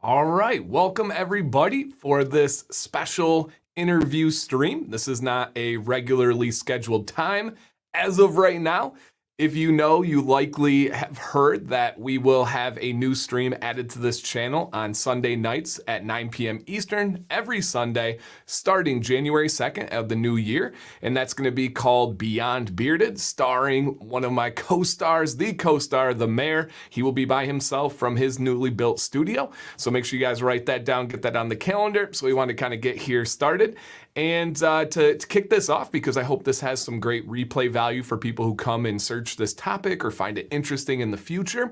All right, welcome everybody for this special interview stream. This is not a regularly scheduled time as of right now. If you know, you likely have heard that we will have a new stream added to this channel on Sunday nights at 9 p.m. Eastern every Sunday starting January 2nd of the new year. And that's going to be called Beyond Bearded, starring one of my co-stars, the mayor. He will be by himself from his newly built studio. So make sure you guys write that down, get that on the calendar. So we want to kind of get here started. And to kick this off, because I hope this has some great replay value for people who come and search this topic or find it interesting in the future,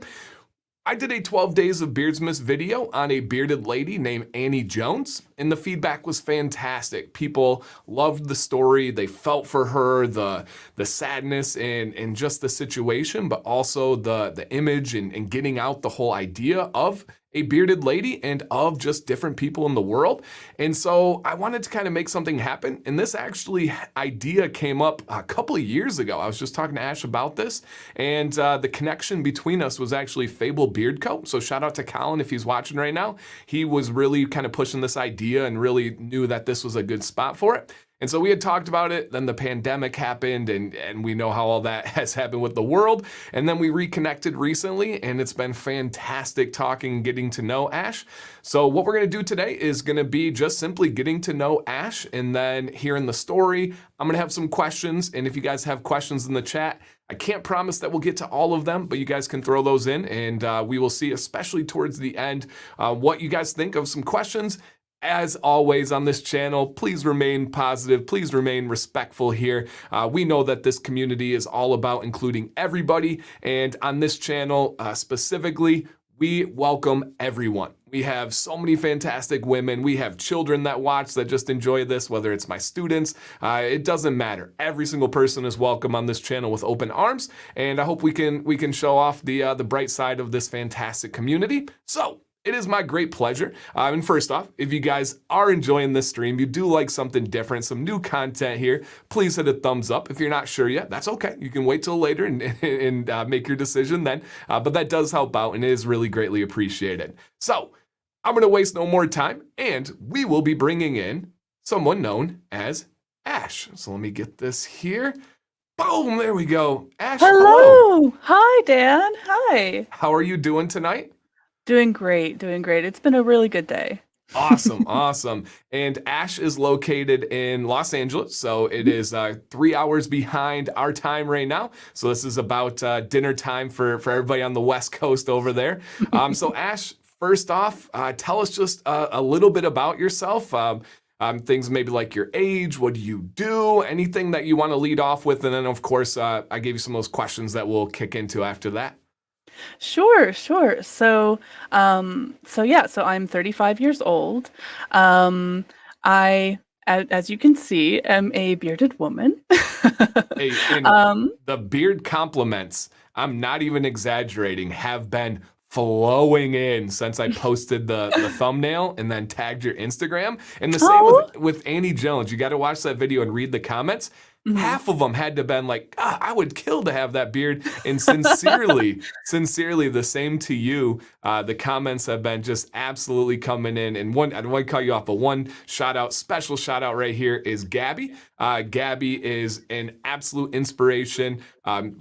I did a 12 Days of Beardsmas video on a bearded lady named Annie Jones, and the feedback was fantastic. People loved the story. They felt for her, the sadness and just the situation, but also the image and getting out the whole idea of a bearded lady and of just different people in the world. And so I wanted to kind of make something happen. And this actually idea came up a couple of years ago. I was just talking to Ash about this, and the connection between us was actually Fable Beard Co. So shout out to Colin if he's watching right now. He was really kind of pushing this idea and really knew that this was a good spot for it. And so we had talked about it, then the pandemic happened, and we know how all that has happened with the world. And then we reconnected recently, and it's been fantastic talking and getting to know Ash. So what we're gonna do today is gonna be just simply getting to know Ash and then hearing the story. I'm gonna have some questions, and if you guys have questions in the chat, I can't promise that we'll get to all of them, but you guys can throw those in, and we will see, especially towards the end, what you guys think of some questions. As always on this channel, please remain positive, please remain respectful here. We know that this community is all about including everybody, and on this channel specifically, we welcome everyone. We have so many fantastic women. We have children that watch that just enjoy this, whether it's my students. It doesn't matter. Every single person is welcome on this channel with open arms, and I hope we can show off the bright side of this fantastic community. So it is my great pleasure. And first off, if you guys are enjoying this stream, you do like something different, some new content here, please hit a thumbs up. If you're not sure yet, that's okay. You can wait till later and make your decision then. But that does help out and it is really greatly appreciated. So I'm going to waste no more time, and we will be bringing in someone known as Ash. So let me get this here. Boom, there we go. Ash, hello. Hi, Dan. Hi. How are you doing tonight? Doing great, doing great. It's been a really good day. Awesome, awesome. And Ash is located in Los Angeles, so it is 3 hours behind our time right now. So this is about dinner time for everybody on the West Coast over there. So Ash, first off, tell us just a little bit about yourself. Things maybe like your age, what do you do, anything that you want to lead off with, and then of course I gave you some of those questions that we'll kick into after that. Sure. So I'm 35 years old. I, as you can see, am a bearded woman. Hey, the beard compliments, I'm not even exaggerating, have been flowing in since I posted the thumbnail and then tagged your Instagram. And the same with Annie Jones. You got to watch that video and read the comments. Mm-hmm. Half of them had to have been like, I would kill to have that beard. And sincerely, the same to you. The comments have been just absolutely coming in. And one, I don't want to cut you off, but one special shout out right here is Gabby. Gabby is an absolute inspiration.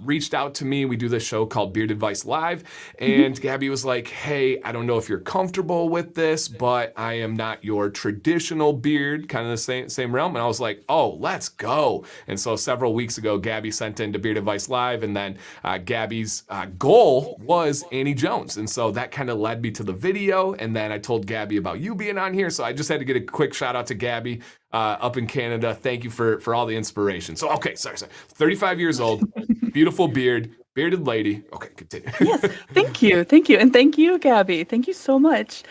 Reached out to me. We do this show called Beard Advice Live. And Gabby was like, hey, I don't know if you're comfortable with this, but I am not your traditional beard, kind of the same realm. And I was like, oh, let's go. And so several weeks ago, Gabby sent in to Beard Advice Live, and then Gabby's goal was Annie Jones. And so that kind of led me to the video. And then I told Gabby about you being on here. So I just had to get a quick shout out to Gabby up in Canada. Thank you for all the inspiration. So, okay, sorry. 35 years old, beautiful beard, bearded lady. Okay, continue. Yes, thank you. And thank you, Gabby. Thank you so much.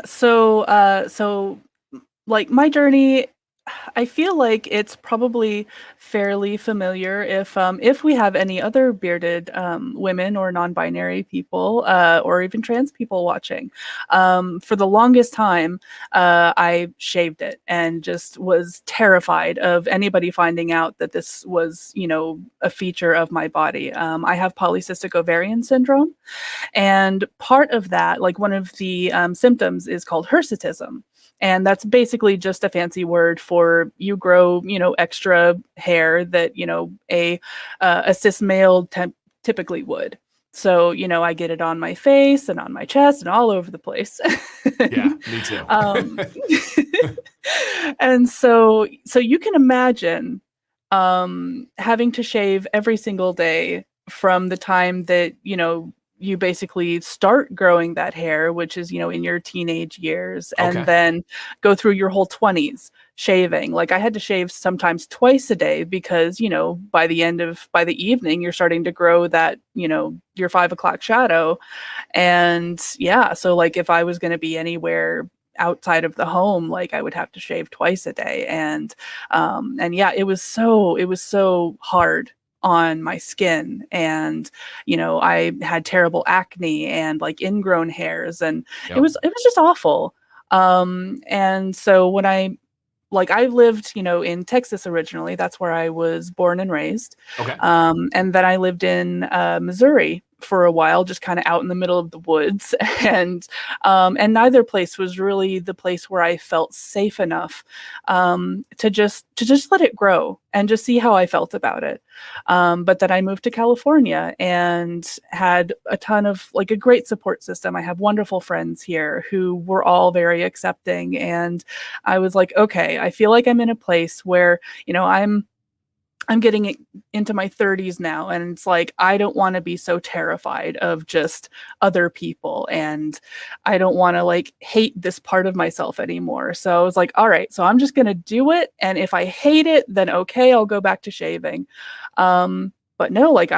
So like my journey, I feel like it's probably fairly familiar if we have any other bearded women or non-binary people or even trans people watching. For the longest time, I shaved it and just was terrified of anybody finding out that this was, a feature of my body. I have polycystic ovarian syndrome, and part of that, like one of the symptoms, is called hirsutism. And that's basically just a fancy word for you grow, extra hair that, a cis male typically would. So, I get it on my face and on my chest and all over the place. Yeah, me too. um, and so you can imagine having to shave every single day from the time that, you basically start growing that hair, which is, in your teenage years, and Okay. then go through your whole 20s shaving. Like I had to shave sometimes twice a day because, by the evening, you're starting to grow that, your 5 o'clock shadow. And yeah, so like if I was going to be anywhere outside of the home, like I would have to shave twice a day. And yeah, it was so hard on my skin. And I had terrible acne and like ingrown hairs, and it Yep. was just awful. And so when I lived, in Texas originally. That's where I was born and raised. Okay. And then I lived in Missouri for a while, just kind of out in the middle of the woods. And neither place was really the place where I felt safe enough to just let it grow and just see how I felt about it. But then I moved to California and had a ton of like a great support system. I have wonderful friends here who were all very accepting, and I was like, okay, I feel like I'm in a place where, I'm getting into my 30s now, and it's like I don't want to be so terrified of just other people, and I don't want to like hate this part of myself anymore. So I was like, all right, so I'm just going to do it, and if I hate it, then okay, I'll go back to shaving. But no, like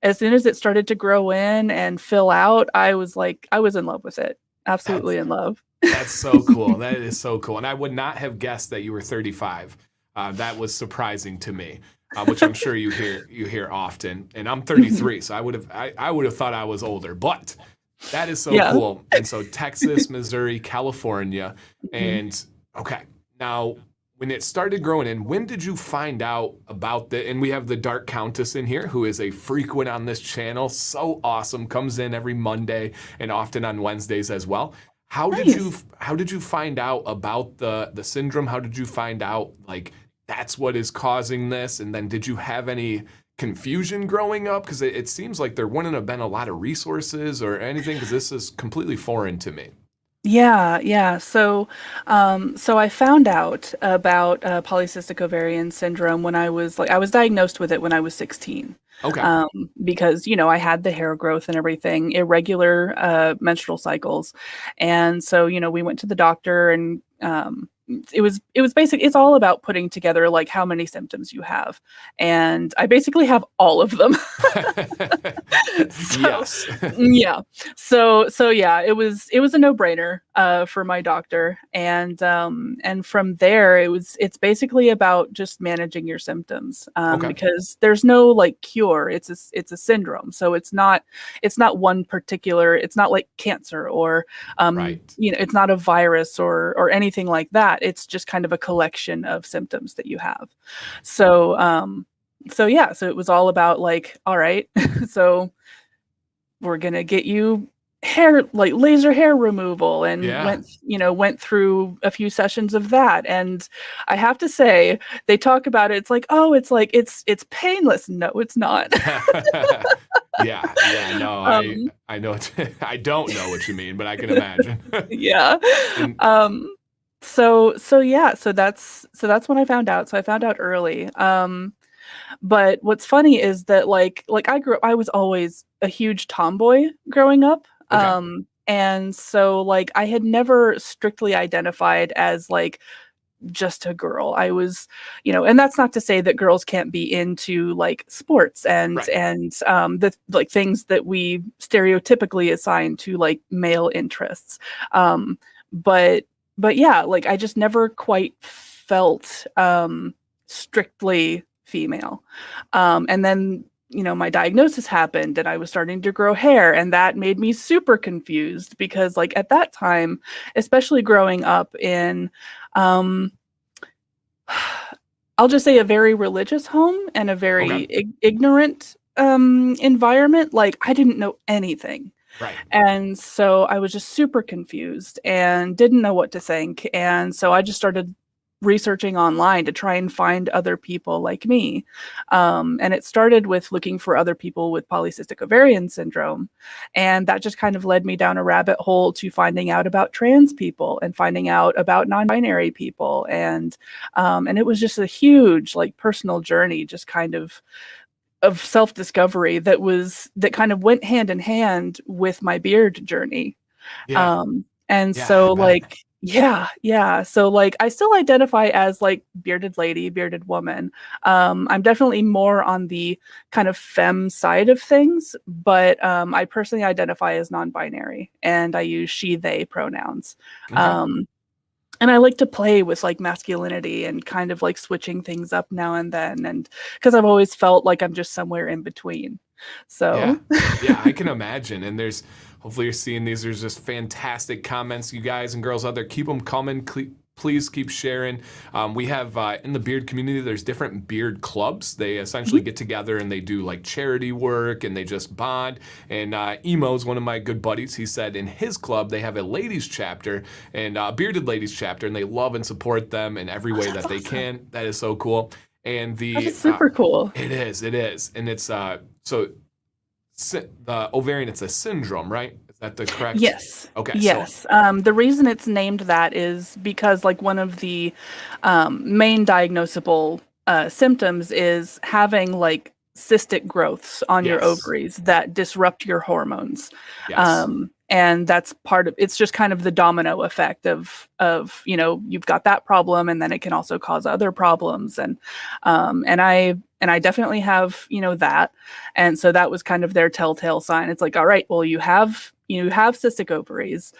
as soon as it started to grow in and fill out, I was in love with it. Absolutely That's in love. that's so cool. That is so cool. And I would not have guessed that you were 35. That was surprising to me, which I'm sure you hear often. And I'm 33, so I would have thought I was older. But that is so Yeah. cool. And so Texas, Missouri, California, and okay. Now, when it started growing in, when did you find out about the? And we have the Dark Countess in here, who is a frequent on this channel. So awesome, comes in every Monday and often on Wednesdays as well. How did you Nice. how did you find out about the syndrome? How did you find out like that's what is causing this? And then did you have any confusion growing up? Because it seems like there wouldn't have been a lot of resources or anything, because this is completely foreign to me. Yeah, yeah. So I found out about polycystic ovarian syndrome when I was diagnosed with it when I was 16. Okay. Because I had the hair growth and everything, irregular menstrual cycles, and so we went to the doctor, and it was basically, it's all about putting together like how many symptoms you have, and I basically have all of them. So Yes. yeah, so yeah, it was a no-brainer for my doctor, and from there it's basically about just managing your symptoms, Okay. because there's no like cure. It's a syndrome, so it's not one particular. It's not like cancer, or Right. it's not a virus or anything like that. It's just kind of a collection of symptoms that you have. So yeah, so it was all about like, all right, so we're gonna get you hair, like laser hair removal, and Yeah. went through a few sessions of that. And I have to say, they talk about it, it's like, oh, it's painless. No, it's not. Yeah. Yeah. No, I um I know. I don't know what you mean, but I can imagine. yeah. And So yeah, so that's when I found out. So I found out early. But what's funny is that like I was always a huge tomboy growing up. okay. And so like I had never strictly identified as like just a girl. I was, and that's not to say that girls can't be into like sports and Right. the like things that we stereotypically assign to like male interests. But but yeah, like I just never quite felt strictly female. And then, my diagnosis happened and I was starting to grow hair, and that made me super confused because like at that time, especially growing up in, I'll just say a very religious home and a very Okay. ignorant environment, like I didn't know anything. Right. And so I was just super confused and didn't know what to think. And so I just started researching online to try and find other people like me. And it started with looking for other people with polycystic ovarian syndrome. And that just kind of led me down a rabbit hole to finding out about trans people and finding out about non-binary people. And it was just a huge like personal journey, just kind of self-discovery that kind of went hand in hand with my beard journey. Yeah. And Yeah, I so bet. like, yeah. So like, I still identify as like bearded lady, bearded woman. I'm definitely more on the kind of femme side of things, but I personally identify as non-binary and I use she, they pronouns. Okay. And I like to play with like masculinity and kind of like switching things up now and then. And because I've always felt like I'm just somewhere in between. Yeah. So Yeah, I can imagine. And hopefully you're seeing these. There's just fantastic comments, you guys and girls out there. Keep them coming. Please keep sharing. We have in the beard community, there's different beard clubs. They essentially get together and they do like charity work and they just bond. And Emo's one of my good buddies. He said in his club, they have a ladies chapter and a bearded ladies chapter, and they love and support them in every way that's that they awesome. can. That is so cool. And That is super cool. it is. And it's, so the ovarian, it's a syndrome, right? Is that the correct? Yes. Okay. Yes. The reason it's named that is because like one of the main diagnosable symptoms is having like cystic growths on your Yes. ovaries that disrupt your hormones. Yes. And that's part of it's just kind of the domino effect of you've got that problem and then it can also cause other problems. And I definitely have, that. And so that was kind of their telltale sign. It's like, all right, well, you have cystic ovaries,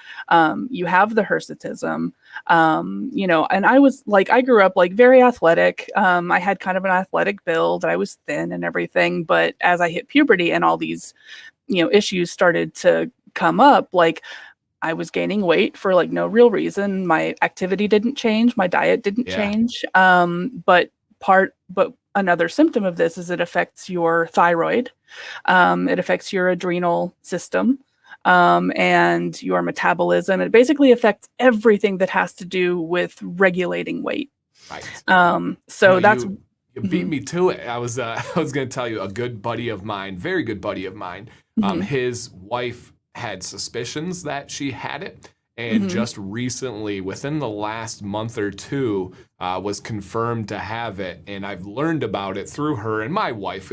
you have the hirsutism, and I was like, I grew up like very athletic. I had kind of an athletic build. I was thin and everything. But as I hit puberty and all these, issues started to come up, like I was gaining weight for like no real reason. My activity didn't change. My diet didn't Yeah. change. But another symptom of this is it affects your thyroid. It affects your adrenal system. And your metabolism. It basically affects everything that has to do with regulating weight. Right. So that's you beat me to it. I was I was going to tell you a good buddy of mine, very good buddy of mine. His wife had suspicions that she had it, and just recently, within the last month or two, was confirmed to have it. And I've learned about it through her and my wife.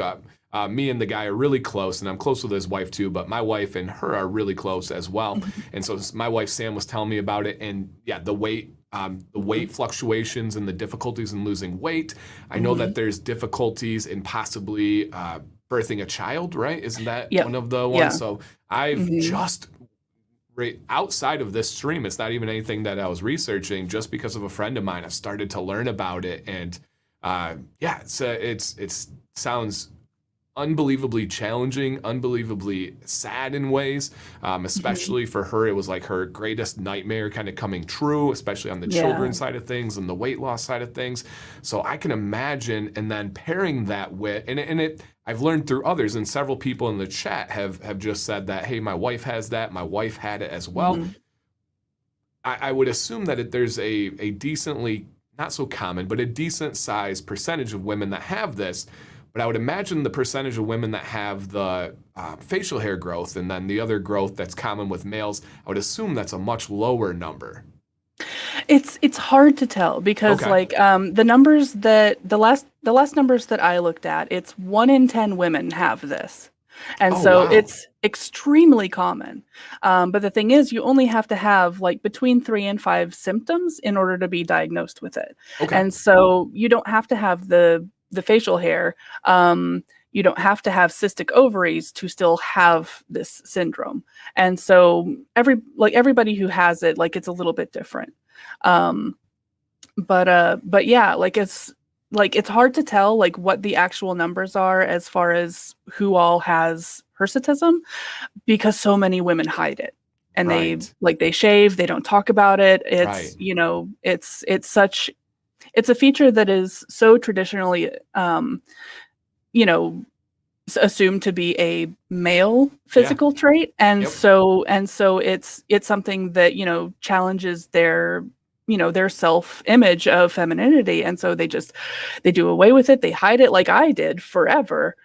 Me and the guy are really close, and I'm close with his wife too, but my wife and her are really close as well. And so my wife, Sam, was telling me about it, and yeah, the weight fluctuations and the difficulties in losing weight. I know that there's difficulties in possibly birthing a child, right? Isn't that one of the ones? Yeah. So I've just, right outside of this stream, it's not even anything that I was researching, just because of a friend of mine, I've started to learn about it. And it sounds unbelievably challenging, unbelievably sad in ways, especially for her. It was like her greatest nightmare kind of coming true, especially on the children side of things and the weight loss side of things. So I can imagine, and then pairing that with, I've learned through others, and several people in the chat have just said that, hey, my wife has that, my wife had it as well. I would assume that there's a decently, not so common, but a decent sized percentage of women that have this. But I would imagine the percentage of women that have the facial hair growth and then the other growth that's common with males, I would assume that's a much lower number. It's hard to tell because like the numbers that the last numbers that I looked at, it's 1 in 10 women have this. And so it's extremely common. But the thing is, you only have to have like between 3 and 5 symptoms in order to be diagnosed with it. And so you don't have to have the facial hair. You don't have to have cystic ovaries to still have this syndrome. And so everybody who has it, like it's a little bit different. but yeah, it's hard to tell like what the actual numbers are as far as who all has hirsutism, because so many women hide it, and Right. they shave, they don't talk about it. Right. It's, it's a feature that is so traditionally, you know, assumed to be a male Yeah. physical trait, and Yep. so it's something that, challenges their, their self image of femininity, and so they do away with it, they hide it like I did forever,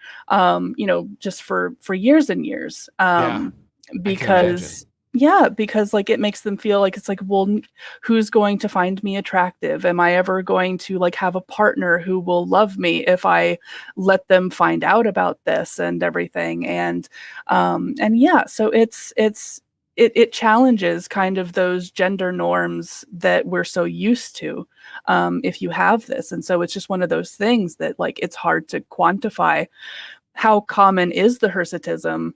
just for years and years, Yeah. I can imagine. because yeah, because like it makes them feel like, it's like, well, who's going to find me attractive? Am I ever going to like have a partner who will love me if I let them find out about this and everything? And yeah, so it challenges kind of those gender norms that we're so used to, if you have this. And so it's just one of those things that like it's hard to quantify how common is the hirsutism,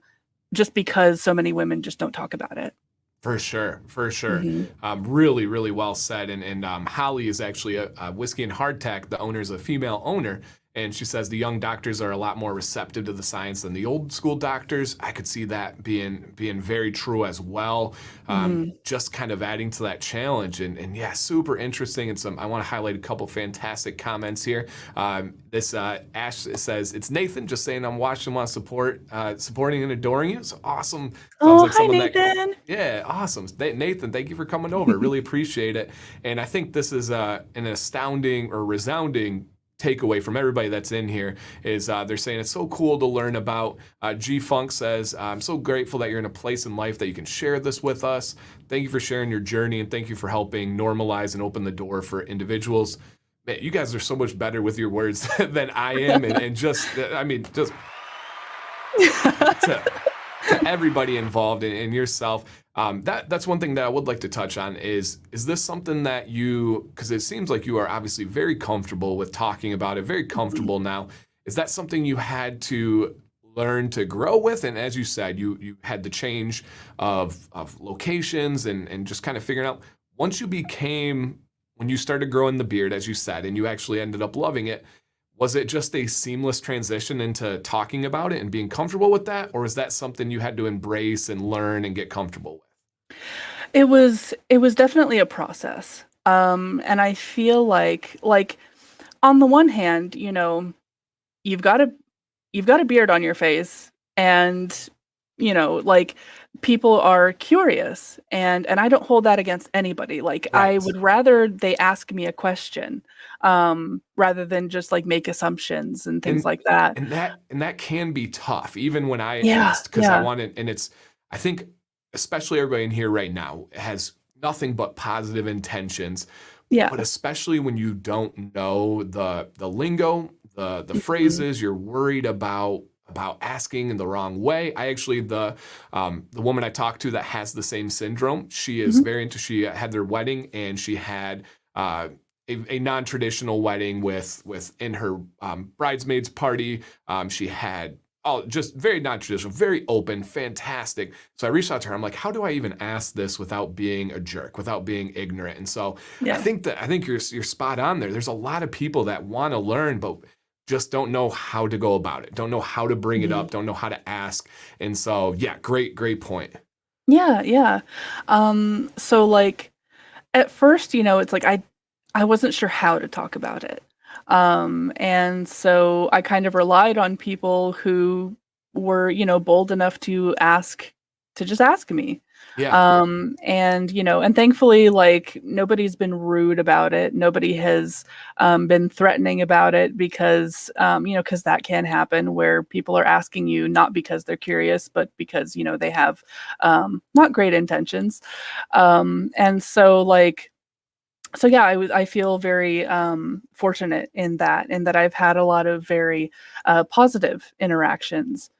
just because so many women just don't talk about it. For sure, for sure. Hmm. Really, really well said. And Holly is actually a Whiskey and Hardtack. The owner is a female owner, and she says the young doctors are a lot more receptive to the science than the old school doctors. I could see that being very true as well. Hmm. Just kind of adding to that challenge, and yeah, super interesting. And I want to highlight a couple fantastic comments here. This Ash says, it's Nathan just saying I'm watching, want to supporting and adoring you. So awesome. Sounds Oh, like hi, someone that, Nathan. yeah, awesome. Nathan, thank you for coming over. Really appreciate it. And I think this is an astounding or resounding takeaway from everybody that's in here is they're saying it's so cool to learn about. G Funk says, I'm so grateful that you're in a place in life that you can share this with us. Thank you for sharing your journey, and thank you for helping normalize and open the door for individuals. Man, you guys are so much better with your words than I am. And just, I mean, just to everybody involved and yourself. That's one thing that I would like to touch on is this something that because it seems like you are obviously very comfortable with talking about it, very comfortable now. Is that something you had to learn to grow with? And as you said, you had the change of locations and just kind of figuring out once when you started growing the beard, as you said, and you actually ended up loving it, was it just a seamless transition into talking about it and being comfortable with that? Or is that something you had to embrace and learn and get comfortable with? It was definitely a process. And I feel like on the one hand, you've got a beard on your face, and like, people are curious, and I don't hold that against anybody. Like, I Right. would rather they ask me a question, rather than just like make assumptions and things And like that. and that can be tough, even when I Yeah, asked, because I yeah, wanted, and I think especially everybody in here right now has nothing but positive intentions, but yeah. especially when you don't know the lingo, the Mhm. phrases, you're worried about asking in the wrong way. I actually the woman I talked to that has the same syndrome, she is Mhm. very into. She had their wedding, and she had a non-traditional wedding with in her bridesmaids party. She had just very non-traditional, very open, fantastic. So I reached out to her. I'm like, how do I even ask this without being a jerk, without being ignorant? And so Yeah. I think you're spot on there. There's a lot of people that want to learn, but just don't know how to go about it, don't know how to bring it Mhm. up, don't know how to ask. And so, yeah, great point. Yeah, yeah. So like at first, it's like I wasn't sure how to talk about it. And so I kind of relied on people who were, bold enough to just ask me. Yeah. And thankfully, like, nobody's been rude about it. Nobody has been threatening about it, because, because that can happen, where people are asking you not because they're curious, but because, they have not great intentions. And so like, so yeah, I feel very fortunate in that I've had a lot of very positive interactions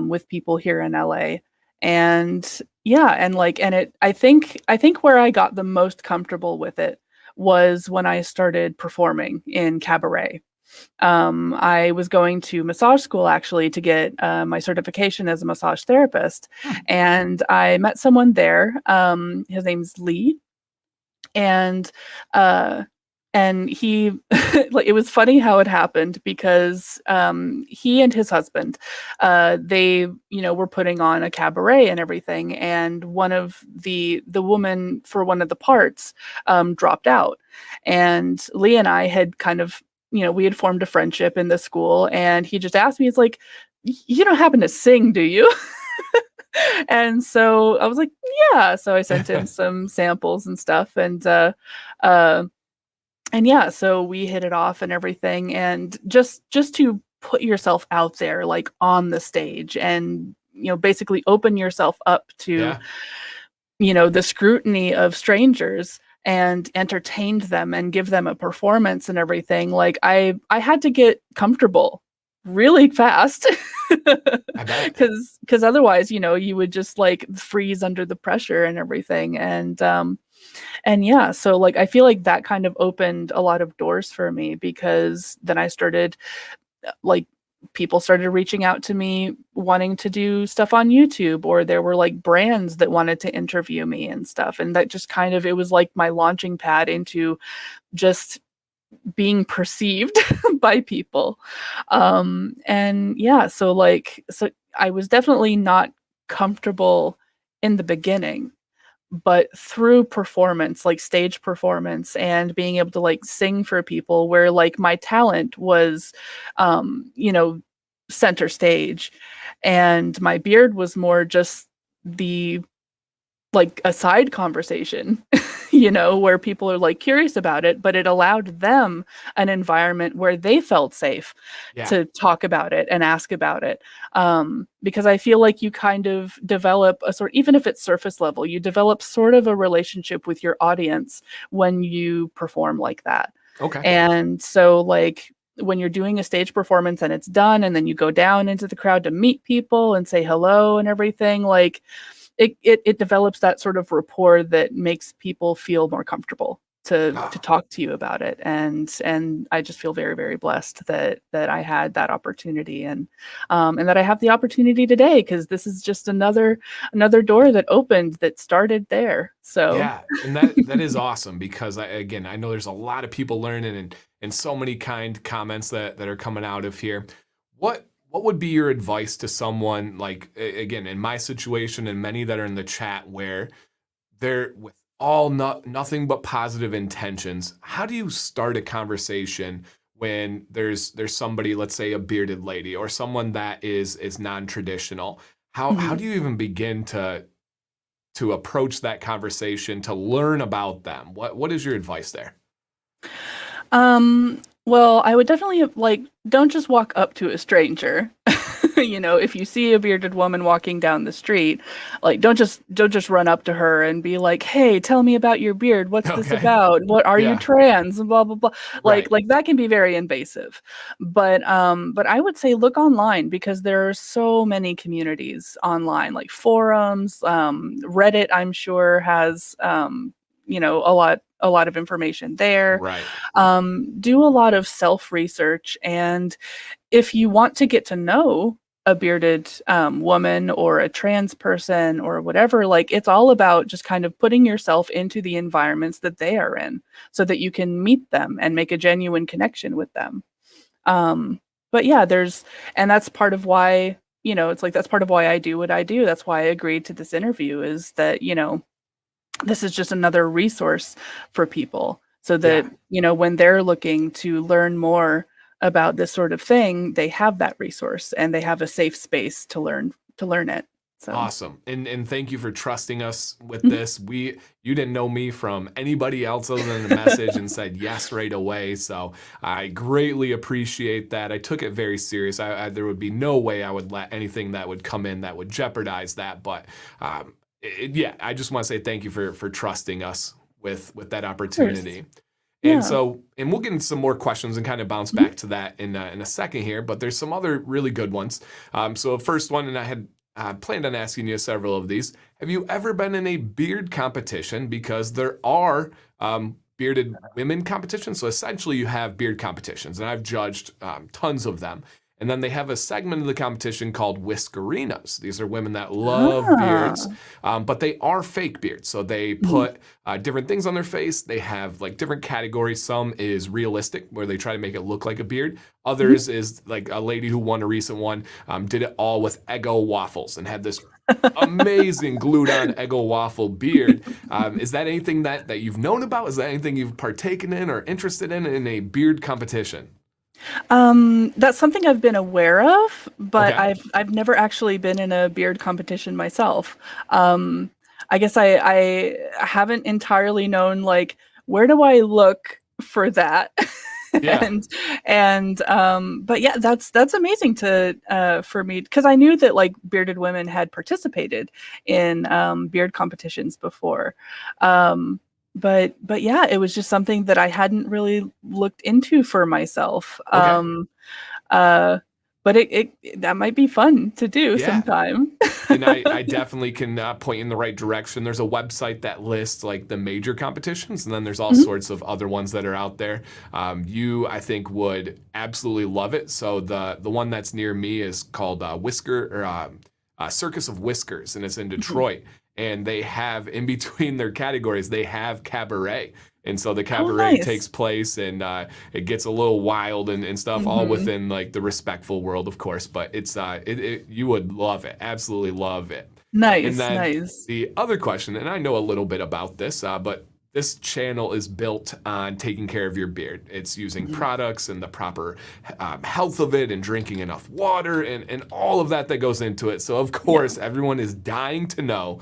with people here in LA. And yeah, and like, and it I think where I got the most comfortable with it was when I started performing in cabaret. I was going to massage school, actually, to get my certification as a massage therapist, Hmm. and I met someone there. His name's Lee, and uh and he like, it was funny how it happened because he and his husband, they were putting on a cabaret and everything, and one of the woman for one of the parts dropped out, and Lee and I had kind of, we had formed a friendship in the school, and he just asked me, he's like, you don't happen to sing, do you? And so I was like, yeah. So I sent him some samples and stuff, uh, and yeah, so we hit it off and everything. And just to put yourself out there, like on the stage, and basically open yourself up to Yeah. the scrutiny of strangers, and entertained them and give them a performance and everything. Like I had to get comfortable really fast I bet. because otherwise you would just like freeze under the pressure and everything. And yeah, so like I feel like that kind of opened a lot of doors for me, because then I started like people started reaching out to me wanting to do stuff on YouTube, or there were like brands that wanted to interview me and stuff, and that just kind of, it was like my launching pad into just being perceived by people. And yeah, so I was definitely not comfortable in the beginning, but through performance, like stage performance, and being able to like sing for people, where like my talent was you know center stage, and my beard was more just the like a side conversation, where people are like curious about it, but it allowed them an environment where they felt safe Yeah. to talk about it and ask about it. Because I feel like you kind of develop a sort, even if it's surface level, you develop sort of a relationship with your audience when you perform like that. Okay. And so like when you're doing a stage performance and it's done, and then you go down into the crowd to meet people and say hello and everything, like it develops that sort of rapport that makes people feel more comfortable to Ah, talk to you about it. And I just feel very, very blessed that I had that opportunity, and that I have the opportunity today, because this is just another door that opened, that started there. So yeah, and that is awesome, because I know there's a lot of people learning, and so many kind comments that are coming out of here. What would be your advice to someone like, again, in my situation and many that are in the chat, where they're with all nothing but positive intentions? How do you start a conversation when there's somebody, let's say a bearded lady or someone that is non-traditional? How mhm. do you even begin to approach that conversation, to learn about them? What is your advice there? Well, I would definitely like, don't just walk up to a stranger. If you see a bearded woman walking down the street, like don't just run up to her and be like, "Hey, tell me about your beard. What's this Okay. about? What are you Yeah. trans?" And blah blah blah. Like Right. like that can be very invasive. But I would say look online, because there are so many communities online, like forums, Reddit, I'm sure has a lot of information there. Right. Do a lot of self research, and if you want to get to know a bearded woman or a trans person or whatever, like it's all about just kind of putting yourself into the environments that they are in, so that you can meet them and make a genuine connection with them. But yeah, and that's part of why, it's like, that's part of why I do what I do. That's why I agreed to this interview, is that, this is just another resource for people, so that Yeah. when they're looking to learn more about this sort of thing, they have that resource, and they have a safe space to learn it. So Awesome. And thank you for trusting us with Mhm. this. You didn't know me from anybody else other than the message, and said yes right away. So I greatly appreciate that. I took it very serious. There would be no way I would let anything that would come in that would jeopardize that. But yeah, I just want to say thank you for trusting us with that Of course. opportunity. Yeah. And we'll get into some more questions and kind of bounce Mhm. back to that in a second here. But there's some other really good ones. So the first one, and I had planned on asking you several of these. Have you ever been in a beard competition? Because there are bearded women competitions. So essentially, you have beard competitions, and I've judged tons of them. And then they have a segment of the competition called Whiskerinas. These are women that love beards, but they are fake beards. So they put different things on their face. They have like different categories. Some is realistic, where they try to make it look like a beard. Others is like a lady who won a recent one, did it all with Eggo waffles and had this amazing glued on Eggo waffle beard. Is that anything that you've known about? Is that anything you've partaken in or interested in a beard competition? That's something I've been aware of, but Okay. I've never actually been in a beard competition myself. I guess I haven't entirely known, like, where do I look for that? Yeah. But yeah, that's amazing to for me, because I knew that like bearded women had participated in beard competitions before. But yeah, it was just something that I hadn't really looked into for myself. Okay. But it that might be fun to do Yeah. sometime. And I definitely can point you in the right direction. There's a website that lists like the major competitions, and then there's all sorts of other ones that are out there. You, I think, would absolutely love it. So the one that's near me is called Circus of Whiskers, and it's in Detroit. And they have, in between their categories, they have cabaret. And so the cabaret nice. takes place, and it gets a little wild and stuff, all within like the respectful world, of course. But it's you would love it, absolutely love it. Nice, And then nice. the other question, and I know a little bit about this, but this channel is built on taking care of your beard. It's using products and the proper health of it, and drinking enough water, and all of that goes into it. So of course, everyone is dying to know,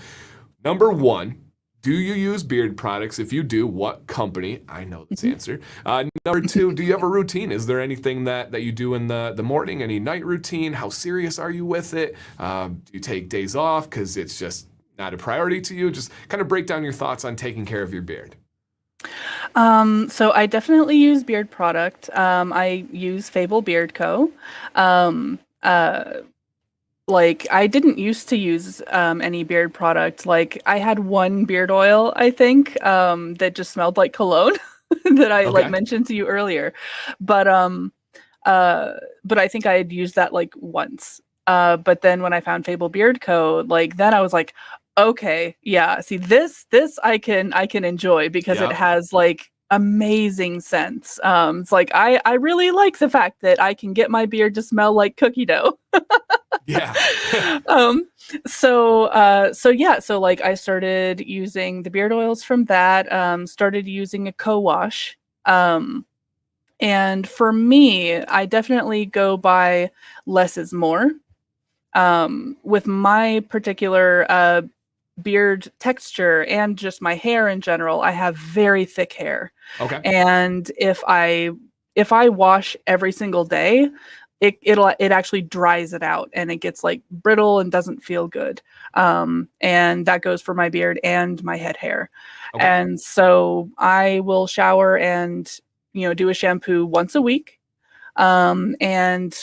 number one, do you use beard products? If you do, what company? I know this answer. Number two, do you have a routine? Is there anything that you do in the morning? Any night routine? How serious are you with it? Do you take days off because it's just not a priority to you? Just kind of break down your thoughts on taking care of your beard. So I definitely use beard product. I use Fable Beard Co. Like, I didn't used to use any beard product. Like, I had one beard oil, I think, that just smelled like cologne that I like mentioned to you earlier. But I think I had used that like once. But then when I found Fable Beard Co., like then I was like, okay, yeah, see this I can enjoy, because it has like amazing scents. It's like I really like the fact that I can get my beard to smell like cookie dough. Yeah. So like I started using the beard oils from that, started using a co-wash. And for me, I definitely go by less is more. With my particular beard texture and just my hair in general, I have very thick hair. Okay. And if I wash every single day, it actually dries it out, and it gets like brittle and doesn't feel good. And that goes for my beard and my head hair. Okay. And so I will shower and do a shampoo once a week. And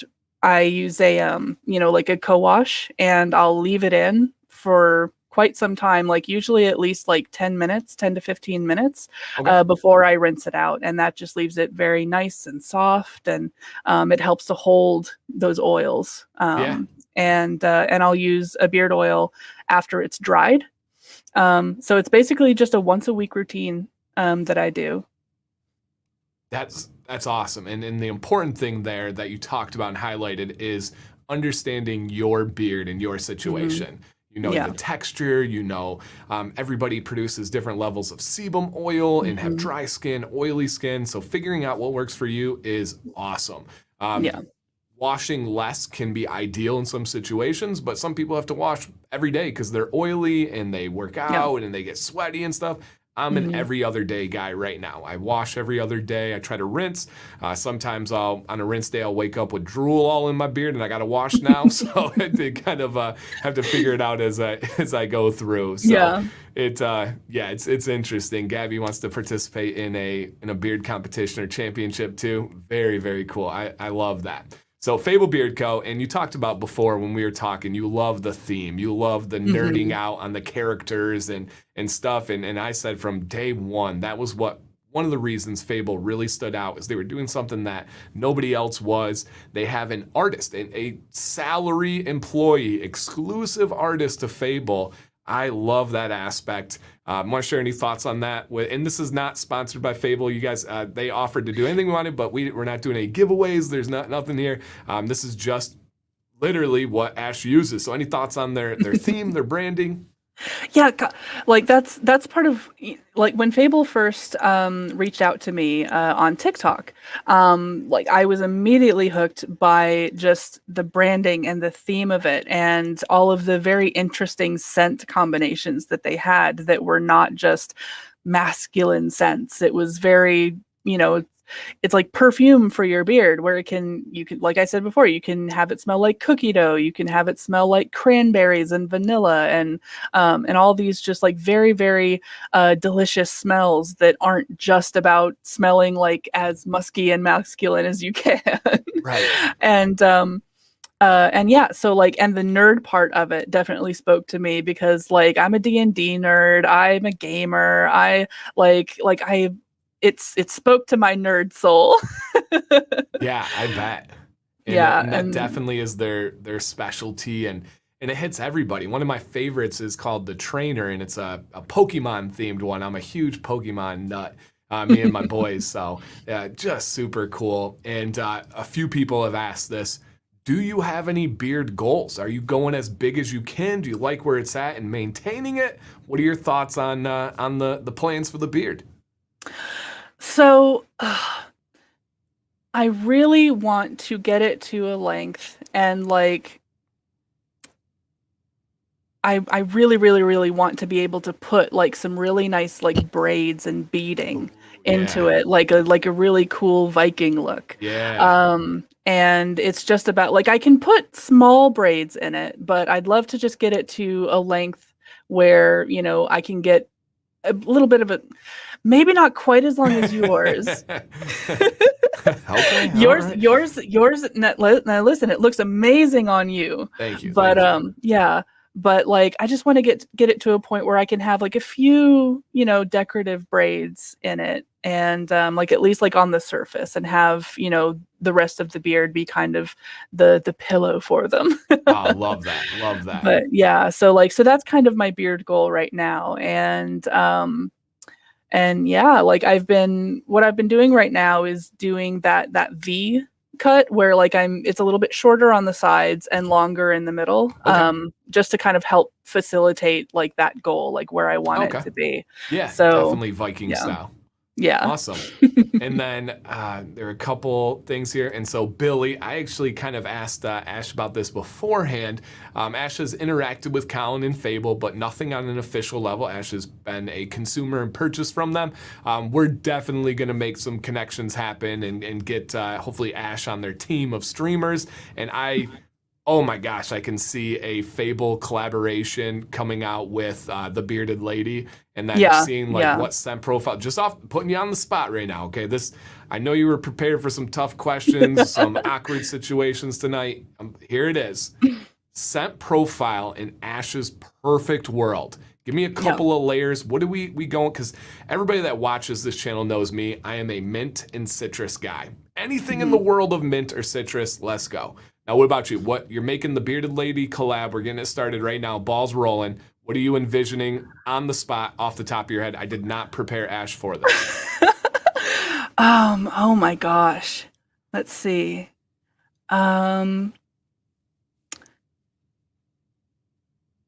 I use a like a co-wash, and I'll leave it in for quite some time, like usually at least like 10 to 15 minutes before I rinse it out. And that just leaves it very nice and soft, and it helps to hold those oils. And I'll use a beard oil after it's dried. So it's basically just a once a week routine that I do. That's awesome. And the important thing there that you talked about and highlighted is understanding your beard and your situation. The texture, everybody produces different levels of sebum oil and have dry skin, oily skin. So figuring out what works for you is awesome. Washing less can be ideal in some situations, but some people have to wash every day because they're oily and they work out and they get sweaty and stuff. I'm an every other day guy right now. I wash every other day. I try to rinse. Sometimes on a rinse day, I'll wake up with drool all in my beard, and I got to wash now. So I kind of have to figure it out as I go through. So it's interesting. Gabby wants to participate in a beard competition or championship too. Very, very cool. I love that. So Fable Beard Co., and you talked about before when we were talking, you love the theme. You love the nerding out on the characters and stuff. And I said from day one, that was what one of the reasons Fable really stood out is they were doing something that nobody else was. They have an artist, a salary employee, exclusive artist to Fable. I love that aspect. Want to share any thoughts on that? And this is not sponsored by Fable. You guys, they offered to do anything we wanted, but we're not doing any giveaways. There's nothing here. This is just literally what Ashe uses. So any thoughts on their theme, their branding? Yeah, like that's part of, like, when Fable first reached out to me on TikTok. Like, I was immediately hooked by just the branding and the theme of it, and all of the very interesting scent combinations that they had that were not just masculine scents. It was very, it's like perfume for your beard, where you can, like I said before, you can have it smell like cookie dough, you can have it smell like cranberries and vanilla, and all these just like very, very delicious smells that aren't just about smelling like as musky and masculine as you can. Right. And yeah, so like, and the nerd part of it definitely spoke to me, because like, I'm a D&D nerd, I'm a gamer, it spoke to my nerd soul. Yeah, I bet. And that definitely is their specialty, and it hits everybody. One of my favorites is called The Trainer, and it's a Pokemon themed one. I'm a huge Pokemon nut, me and my boys, so yeah, just super cool. And a few people have asked this: do you have any beard goals? Are you going as big as you can? Do you like where it's at and maintaining it? What are your thoughts on the plans for the beard? So I really want to get it to a length, and like, I really, really, really want to be able to put like some really nice like braids and beading into it, like a really cool Viking look. Yeah. And it's just about, like, I can put small braids in it, but I'd love to just get it to a length where, I can get a little bit of it. Maybe not quite as long as yours. Okay. Yours. Now listen, it looks amazing on you. Thank you. But yeah. But like, I just want to get it to a point where I can have like a few, decorative braids in it, and like at least like on the surface, and have, the rest of the beard be kind of the pillow for them. Oh, love that. Love that. But yeah, so that's kind of my beard goal right now. And yeah, like, what I've been doing right now is doing that V cut, where like it's a little bit shorter on the sides and longer in the middle, just to kind of help facilitate like that goal, like where I want it to be. Yeah, so definitely Viking style. Yeah. Awesome. And then there are a couple things here. And so Billy, I actually kind of asked Ashe about this beforehand. Ashe has interacted with Colin and Fable, but nothing on an official level. Ashe has been a consumer and purchased from them. We're definitely going to make some connections happen and get hopefully Ashe on their team of streamers. And oh my gosh, I can see a Fable collaboration coming out with the Bearded Lady, and then seeing like what scent profile, just off putting you on the spot right now. Okay, I know you were prepared for some tough questions, some awkward situations tonight. Here it is. Scent profile in Ashe's perfect world. Give me a couple of layers. What do we going? Because everybody that watches this channel knows me. I am a mint and citrus guy. Anything in the world of mint or citrus, let's go. Now, what about you? You're making the Bearded Lady collab. We're getting it started right now. Balls rolling. What are you envisioning on the spot, off the top of your head? I did not prepare Ashe for this. Oh my gosh. Let's see.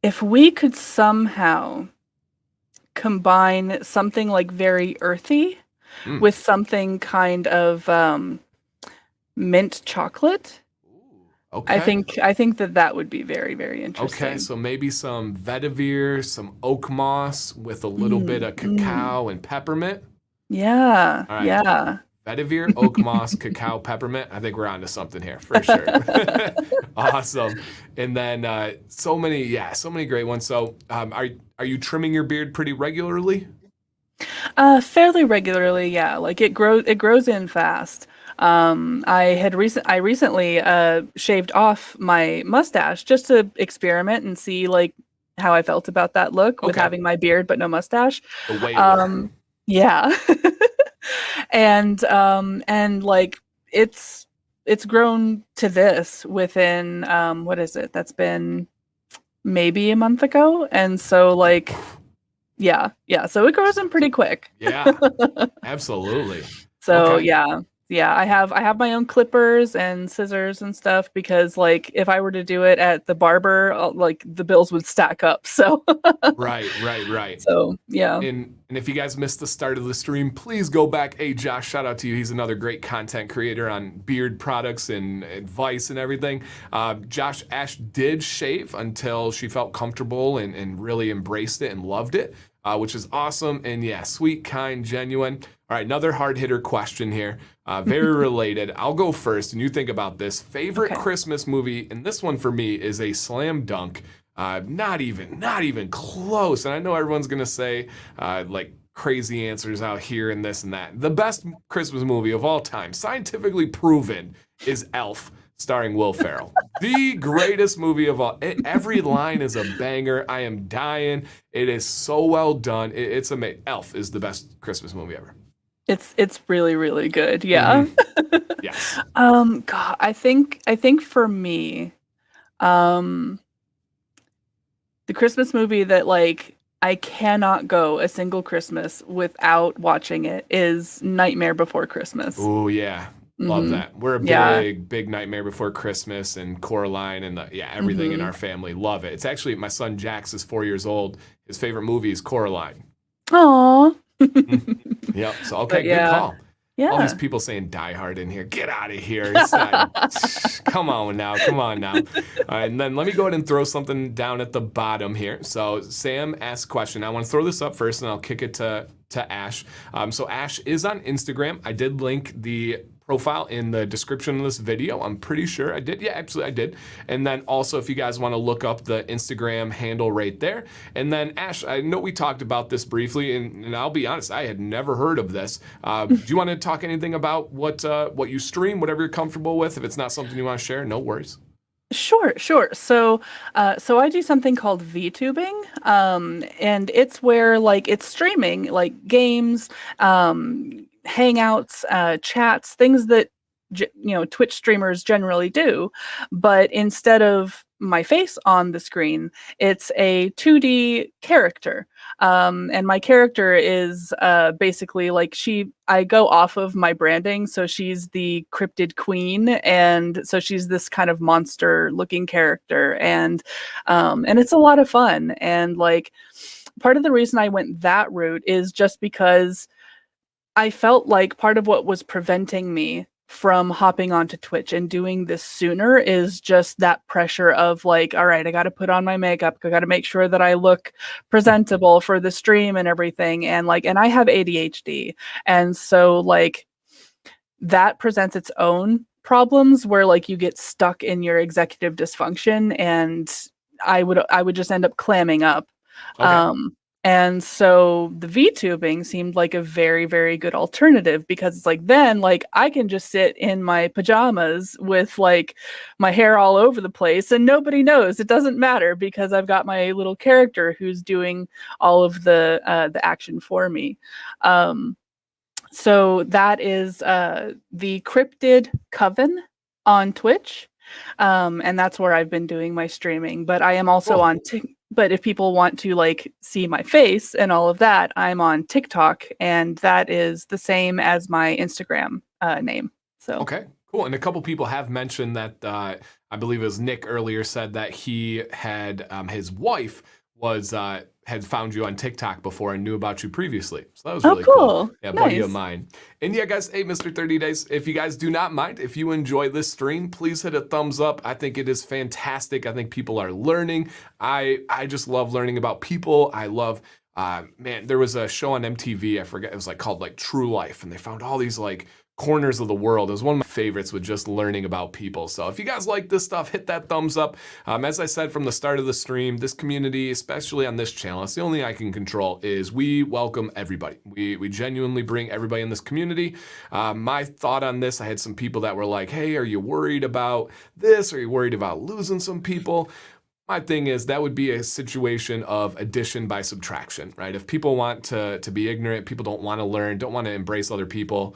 If we could somehow combine something like very earthy with something kind of mint chocolate. Okay. I think that would be very, very interesting. Okay, so maybe some vetiver, some oak moss with a little bit of cacao and peppermint. Yeah, All right. Yeah. Vetiver, oak moss, cacao, peppermint. I think we're onto something here for sure. Awesome. And then so many great ones. So are you trimming your beard pretty regularly? Fairly regularly, yeah. Like, it grows in fast. I recently shaved off my mustache just to experiment and see like how I felt about that look with having my beard but no mustache. The way Yeah. And like it's grown to this within what is it? That's been maybe a month ago. And so like yeah, so it grows in pretty quick. Yeah, absolutely. So Okay. yeah, I have my own clippers and scissors and stuff because like if I were to do it at the barber, like the bills would stack up. So Right, right, right. so yeah. And if you guys missed the start of the stream, please go back. Hey, Josh, shout out to you. He's another great content creator on beard products and advice and everything. Josh, Ash did shave until she felt comfortable and really embraced it and loved it, which is awesome. And yeah, sweet, kind, genuine. All right, another hard hitter question here. Very related. I'll go first, and you think about this. Favorite Okay. Christmas movie, and this one for me is a slam dunk. Not even close. And I know everyone's gonna say like crazy answers out here and this and that. The best Christmas movie of all time, scientifically proven, is Elf, starring Will Ferrell. The greatest movie of all. Every line is a banger. I am dying. It is so well done. It's amazing. Elf is the best Christmas movie ever. It's really, really good. Yeah. Mhm. Yes. God, I think for me, um, the Christmas movie that like I cannot go a single Christmas without watching it is Nightmare Before Christmas. Oh yeah. Love Hmm. that. We're a Yeah. big Nightmare Before Christmas and Coraline and everything in Hmm. our family. Love it. It's actually my son Jax is 4 years old. His favorite movie is Coraline. Aw. Mm. Yep. So okay, But good yeah, call. All these yeah. people saying Die Hard in here. Get out of here. It's not, come on now. Come on now. All right, and then let me go ahead and throw something down at the bottom here. So Sam asked a question. I want to throw this up first, and I'll kick it to Ash. So Ash is on Instagram. I did link the profile in the description of this video. I'm pretty sure I did. Yeah, absolutely, I did. And then also, if you guys want to look up the Instagram handle right there. And then Ash, I know we talked about this briefly, and I'll be honest, I had never heard of this. Do you want to talk anything about what you stream, whatever you're comfortable with? If it's not something you want to share, no worries. Sure, sure. So I do something called VTubing, and it's where like it's streaming like games, hangouts, chats, things that Twitch streamers generally do, but instead of my face on the screen, it's a 2D character. And my character is basically like I go off of my branding. So she's the cryptid queen. And so she's this kind of monster looking character. And it's a lot of fun. And like part of the reason I went that route is just because I felt like part of what was preventing me from hopping onto Twitch and doing this sooner is just that pressure of like, all right, I got to put on my makeup. I got to make sure that I look presentable for the stream and everything. And I have ADHD. And so like that presents its own problems where like you get stuck in your executive dysfunction and I would just end up clamming up. Okay. And so the VTubing seemed like a very, very good alternative because it's like then like I can just sit in my pajamas with like my hair all over the place and nobody knows. It doesn't matter because I've got my little character who's doing all of the action for me. So that is the Cryptid Coven on Twitch. And that's where I've been doing my streaming. But I am also Cool. on but if people want to like see my face and all of that, I'm on TikTok, and that is the same as my Instagram name. So Okay, cool. And a couple people have mentioned that I believe it was Nick earlier said that he had his wife was had found you on TikTok before and knew about you previously. So that was oh, really cool. cool, Yeah, buddy of nice. mine. And yeah, guys, hey, Mr. 30 Days, if you guys do not mind, if you enjoy this stream, please hit a thumbs up. I think it is fantastic. I think people are learning. I just love learning about people. I love man, there was a show on MTV, I forget, it was like called like True Life, and they found all these like corners of the world. It was one of my favorites with just learning about people. So if you guys like this stuff, hit that thumbs up. As I said from the start of the stream, this community, especially on this channel, it's the only thing I can control is we welcome everybody. We genuinely bring everybody in this community. My thought on this, I had some people that were like, hey, are you worried about this? Are you worried about losing some people? my thing is that would be a situation of addition by subtraction, right? If people want to be ignorant, people don't want to learn, don't want to embrace other people,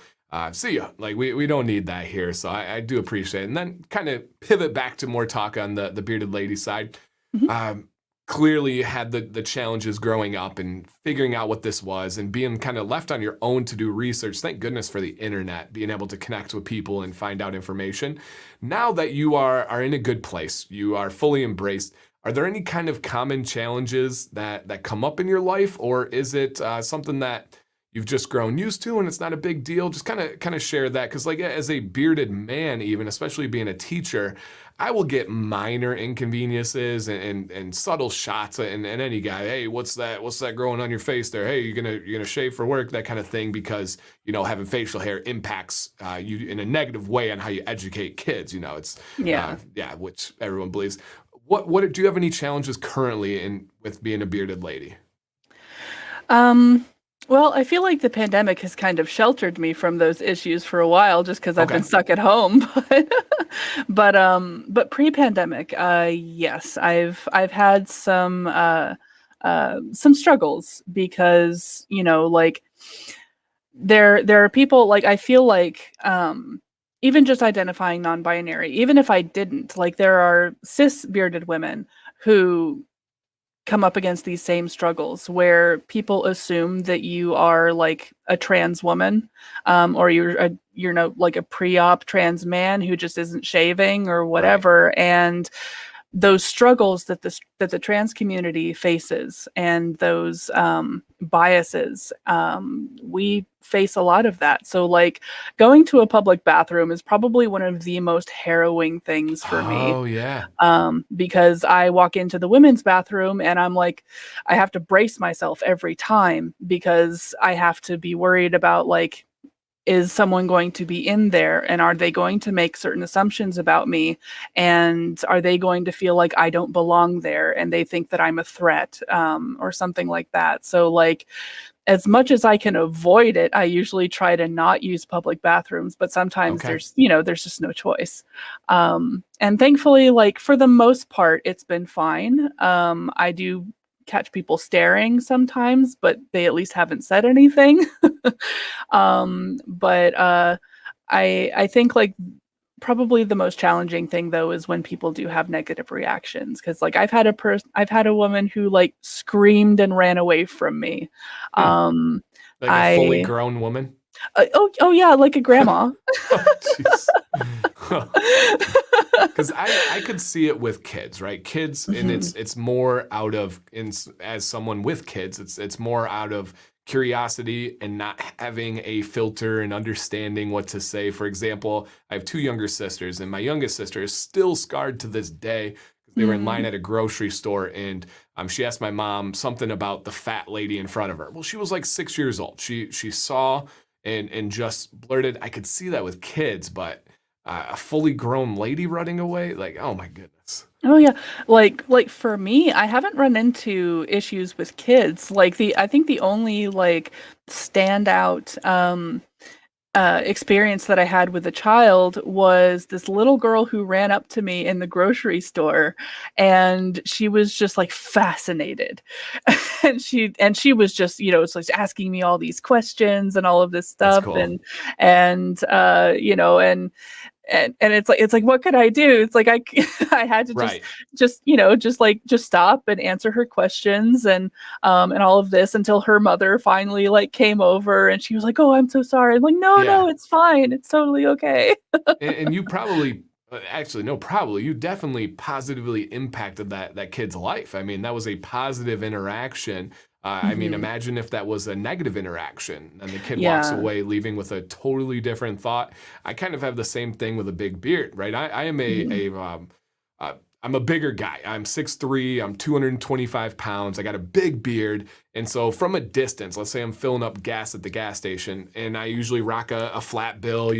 see ya. Like we don't need that here. So I do appreciate it. And then kind of pivot back to more talk on the bearded lady side. Mhm. Clearly you had the challenges growing up and figuring out what this was and being kind of left on your own to do research. Thank goodness for the internet, being able to connect with people and find out information. Now that you are in a good place, you are fully embraced, are there any kind of common challenges that come up in your life, or is it something that you've just grown used to and it's not a big deal? Just kind of share that, because like as a bearded man, even especially being a teacher, I will get minor inconveniences and subtle shots, and any guy, hey, what's that growing on your face there? Hey, you're gonna shave for work, that kind of thing, because having facial hair impacts you in a negative way on how you educate kids. It's Yeah. which everyone believes. What do you have any challenges currently with being a bearded lady? Well, I feel like the pandemic has kind of sheltered me from those issues for a while, just because I've been stuck at home. But pre-pandemic, yes, I've had some struggles because like there are people, like I feel like even just identifying non-binary, even if I didn't, like there are cis bearded women who come up against these same struggles where people assume that you are like a trans woman, or you're like a pre-op trans man who just isn't shaving or whatever. Right. And those struggles that the trans community faces and those biases, we face a lot of that. So like going to a public bathroom is probably one of the most harrowing things for me. Oh yeah. Because I walk into the women's bathroom and I'm like, I have to brace myself every time because I have to be worried about like, is someone going to be in there, and are they going to make certain assumptions about me, and are they going to feel like I don't belong there and they think that I'm a threat, or something like that. So like as much as I can avoid it, I usually try to not use public bathrooms, but sometimes there's just no choice. And thankfully, like for the most part, it's been fine. I do catch people staring sometimes, but they at least haven't said anything. But I think like probably the most challenging thing though is when people do have negative reactions, because like I've had a woman who like screamed and ran away from me. Like a fully grown woman? Oh yeah, like a grandma. Because I could see it with kids, right? Kids, and it's more out of, as someone with kids, it's more out of curiosity and not having a filter and understanding what to say. For example, I have two younger sisters, and my youngest sister is still scarred to this day. They were in line at a grocery store, and she asked my mom something about the fat lady in front of her. Well, she was like 6 years old. She saw and just blurted. I could see that with kids, but a fully grown lady running away, like, oh my goodness. Oh yeah, like for me, I haven't run into issues with kids. Like I think the only like standout experience that I had with a child was this little girl who ran up to me in the grocery store, and she was just like fascinated. and she was just, it's like asking me all these questions and all of this stuff. That's cool. and it's like what could I do? It's like I had to just stop and answer her questions and all of this until her mother finally like came over, and she was like, "Oh, I'm so sorry." I'm like, no, it's fine. It's totally okay. and you probably you definitely positively impacted that kid's life. I mean, that was a positive interaction. I mean, imagine if that was a negative interaction and the kid walks away leaving with a totally different thought. I kind of have the same thing with a big beard, right? I am I'm a bigger guy. I'm 6'3", I'm 225 pounds. I got a big beard. And so from a distance, let's say I'm filling up gas at the gas station, and I usually rock a flat bill,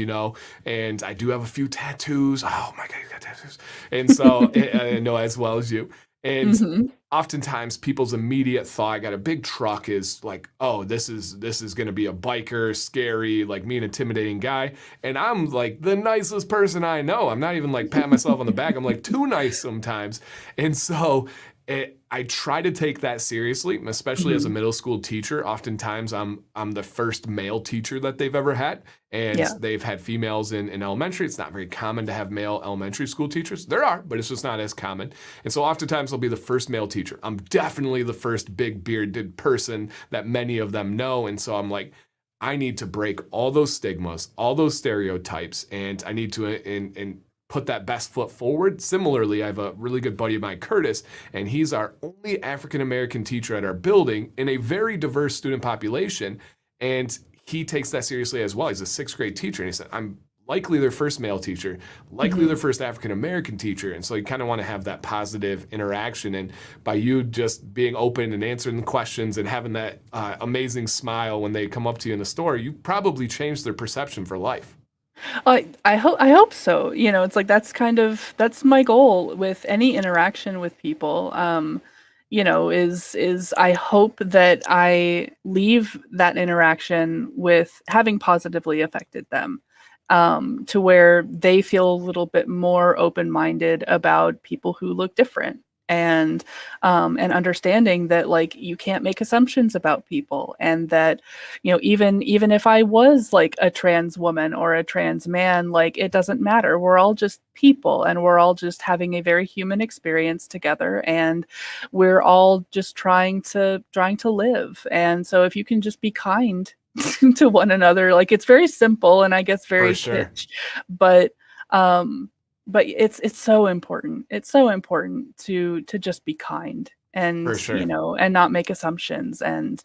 and I do have a few tattoos. Oh my God, you got tattoos. And so I know as well as you. And oftentimes people's immediate thought, I got a big truck, is like, oh, this is going to be a biker, scary, like mean, intimidating guy. And I'm like the nicest person I know. I'm not even like patting myself on the back. I'm like too nice sometimes. And so I try to take that seriously, especially as a middle school teacher. Oftentimes I'm the first male teacher that they've ever had. And they've had females in elementary. It's not very common to have male elementary school teachers. There are, but it's just not as common. And so oftentimes I'll be the first male teacher. I'm definitely the first big bearded person that many of them know. And so I'm like, I need to break all those stigmas, all those stereotypes, and I need to and put that best foot forward. Similarly, I have a really good buddy of mine, Curtis, and he's our only African-American teacher at our building in a very diverse student population. And he takes that seriously as well. He's a 6th grade teacher. And he said, I'm likely their first male teacher, likely their first African-American teacher. And so you kind of want to have that positive interaction. And by you just being open and answering the questions and having that amazing smile when they come up to you in the store, you probably changed their perception for life. I hope so. You know, it's like that's my goal with any interaction with people. You know, is I hope that I leave that interaction with having positively affected them, to where they feel a little bit more open-minded about people who look different. And understanding that like you can't make assumptions about people, and that, you know, even if I was like a trans woman or a trans man, like it doesn't matter. We're all just people, and we're all just having a very human experience together, and we're all just trying to live. And so if you can just be kind to one another, like it's very simple and I guess very kitsch, but it's so important. It's so important to just be kind, and you know, and not make assumptions, and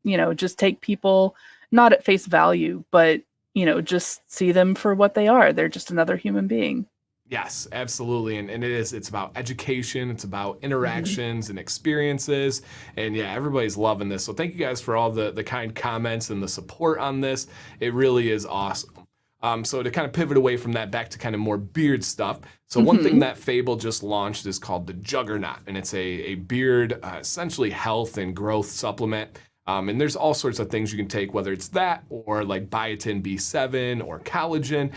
you know, just take people not at face value, but you know, just see them for what they are. They're just another human being. Yes, absolutely. And it's about education, it's about interactions and experiences. And yeah, everybody's loving this. So thank you guys for all the kind comments and the support on this. It really is awesome. So to kind of pivot away from that back to kind of more beard stuff. So one thing that Fable just launched is called the Juggernaut, and it's a beard, essentially health and growth supplement. And there's all sorts of things you can take, whether it's that or like biotin B7 or collagen.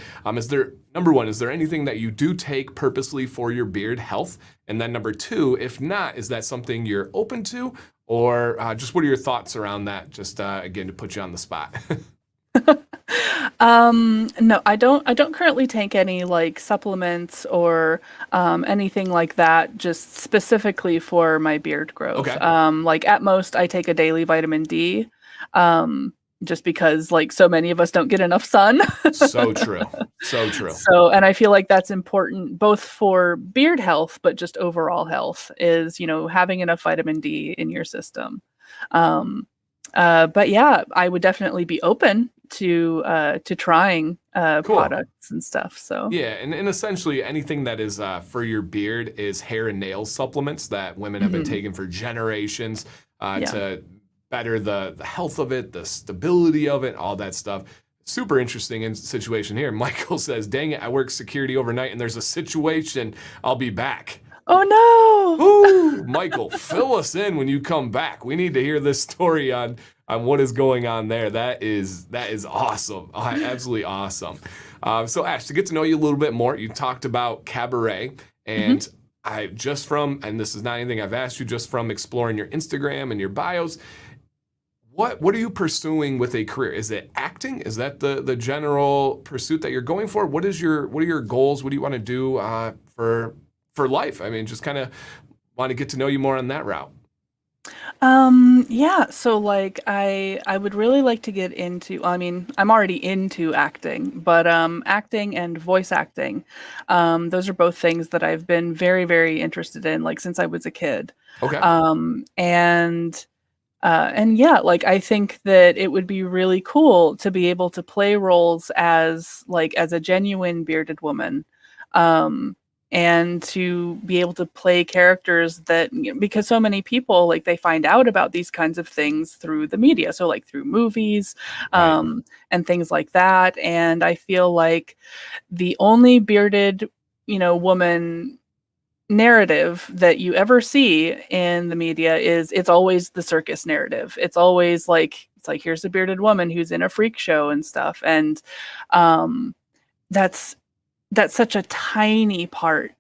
Number one, is there anything that you do take purposely for your beard health? And then number two, if not, is that something you're open to? Or just what are your thoughts around that? Just again, to put you on the spot. No, I don't currently take any like supplements or anything like that, just specifically for my beard growth. Okay. Like at most I take a daily vitamin D, just because like so many of us don't get enough sun. So true. So true. So, and I feel like that's important both for beard health, but just overall health is, you know, having enough vitamin D in your system. But yeah, I would definitely be open to trying products and stuff. So yeah, and essentially anything that is for your beard is hair and nail supplements that women have been taking for generations to better the health of it, the stability of it, all that stuff. Super interesting situation here. Michael says, dang it, I work security overnight and there's a situation. I'll be back. Oh no! Ooh, Michael, fill us in when you come back. We need to hear this story on what is going on there. That is awesome. Absolutely awesome. So Ash, to get to know you a little bit more, you talked about cabaret, and and this is not anything I've asked you, just from exploring your Instagram and your bios, what are you pursuing with a career? Is it acting? Is that the general pursuit that you're going for? What are your goals? What do you want to do for life? I mean, just kind of want to get to know you more on that route. Yeah, so like I would really like to get into, I mean, I'm already into acting, but acting and voice acting, those are both things that I've been very, very interested in, like since I was a kid. Okay. And yeah, like I think that it would be really cool to be able to play roles as a genuine bearded woman. And to be able to play characters that, because so many people, like, they find out about these kinds of things through the media. So like through movies, and things like that. And I feel like the only bearded, woman narrative that you ever see in the media is it's always the circus narrative. It's always like here's a bearded woman who's in a freak show and stuff, and um, that's such a tiny part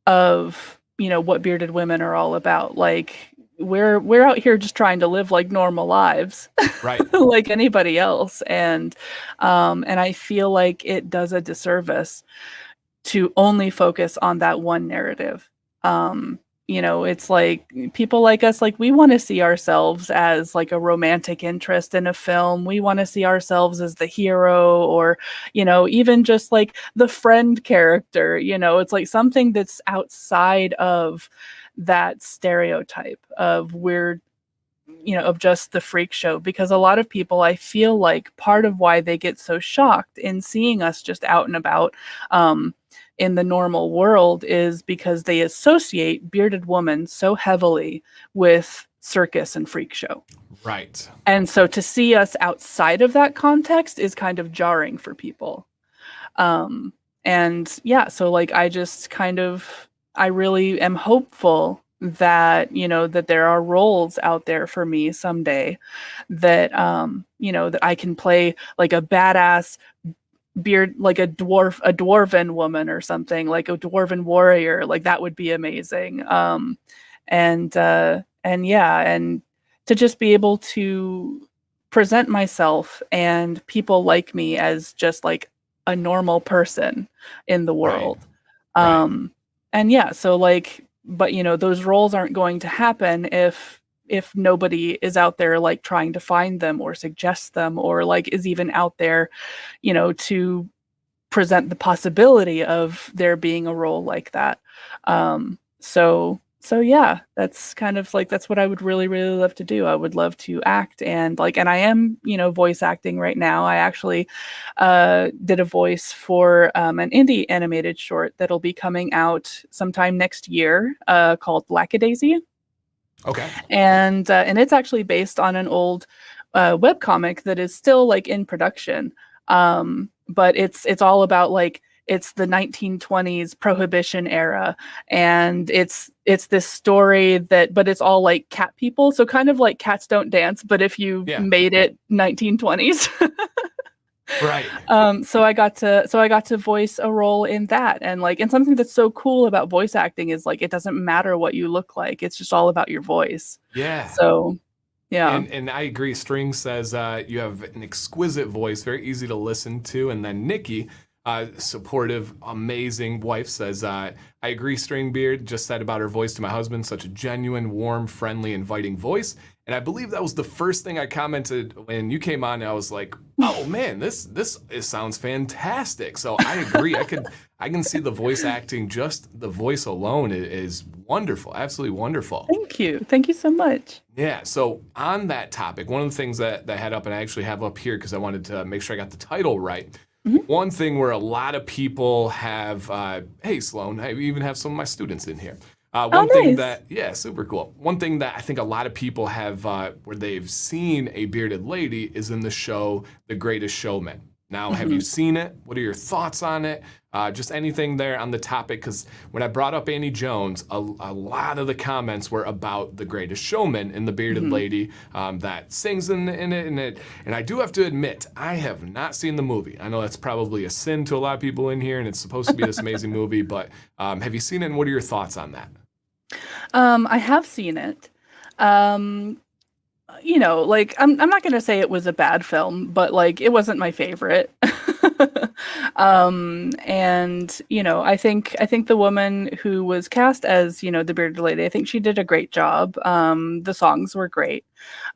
of what bearded women are all about. Like we're out here just trying to live like normal lives, Right. like anybody else, and I feel like it does a disservice to only focus on that one narrative. It's like people like us, like we want to see ourselves as like a romantic interest in a film. We want to see ourselves as the hero, or, even just like the friend character. It's like something that's outside of that stereotype of weird, of just the freak show, because a lot of people, I feel like part of why they get so shocked in seeing us just out and about, in the normal world, is because they associate bearded woman so heavily with circus and freak show. Right. And so to see us outside of that context is kind of jarring for people. And yeah, so like I really am hopeful that, that there are roles out there for me someday that, that I can play like a badass beard, like a dwarven woman or something, like a dwarven warrior. Like that would be amazing. And yeah, and to just be able to present myself and people like me as just like a normal person in the world. Right. And yeah, so like, but those roles aren't going to happen if nobody is out there like trying to find them or suggest them, or like is even out there, to present the possibility of there being a role like that. So yeah, that's kind of like, that's what I would really, really love to do. I would love to act, and I am, voice acting right now. I actually did a voice for an indie animated short that'll be coming out sometime next year, called Lackadaisy. Okay. And it's actually based on an old webcomic that is still like in production. But it's all about like, it's the 1920s prohibition era, and it's this story but it's all like cat people, so kind of like Cats Don't Dance, but if you made it 1920s. Right. So I got to voice a role in that, and something that's so cool about voice acting is like it doesn't matter what you look like, it's just all about your voice. Yeah. So yeah. And I agree. String says you have an exquisite voice, very easy to listen to. And then Nikki, supportive, amazing wife, says, I agree, Stringbeard just said about her voice to my husband, such a genuine, warm, friendly, inviting voice. And I believe that was the first thing I commented when you came on. And I was like, oh man, this sounds fantastic. So I agree. I can see the voice acting, just the voice alone is wonderful, absolutely wonderful. Thank you so much. Yeah, so on that topic, one of the things that I had up, and I actually have up here because I wanted to make sure I got the title right. Mm-hmm. One thing where a lot of people have, hey Sloan, I even have some of my students in here. One thing that, yeah, super cool. One thing that I think a lot of people have, where they've seen a bearded lady, is in the show The Greatest Showman. Now, have you seen it? What are your thoughts on it? Just anything there on the topic, because when I brought up Annie Jones, a lot of the comments were about The Greatest Showman and the bearded lady that sings in it. And I do have to admit, I have not seen the movie. I know that's probably a sin to a lot of people in here, and it's supposed to be this amazing movie, but have you seen it, and what are your thoughts on that? I have seen it. Like I'm not gonna say it was a bad film, but like it wasn't my favorite. And I think the woman who was cast as, the bearded lady, I think she did a great job. The songs were great.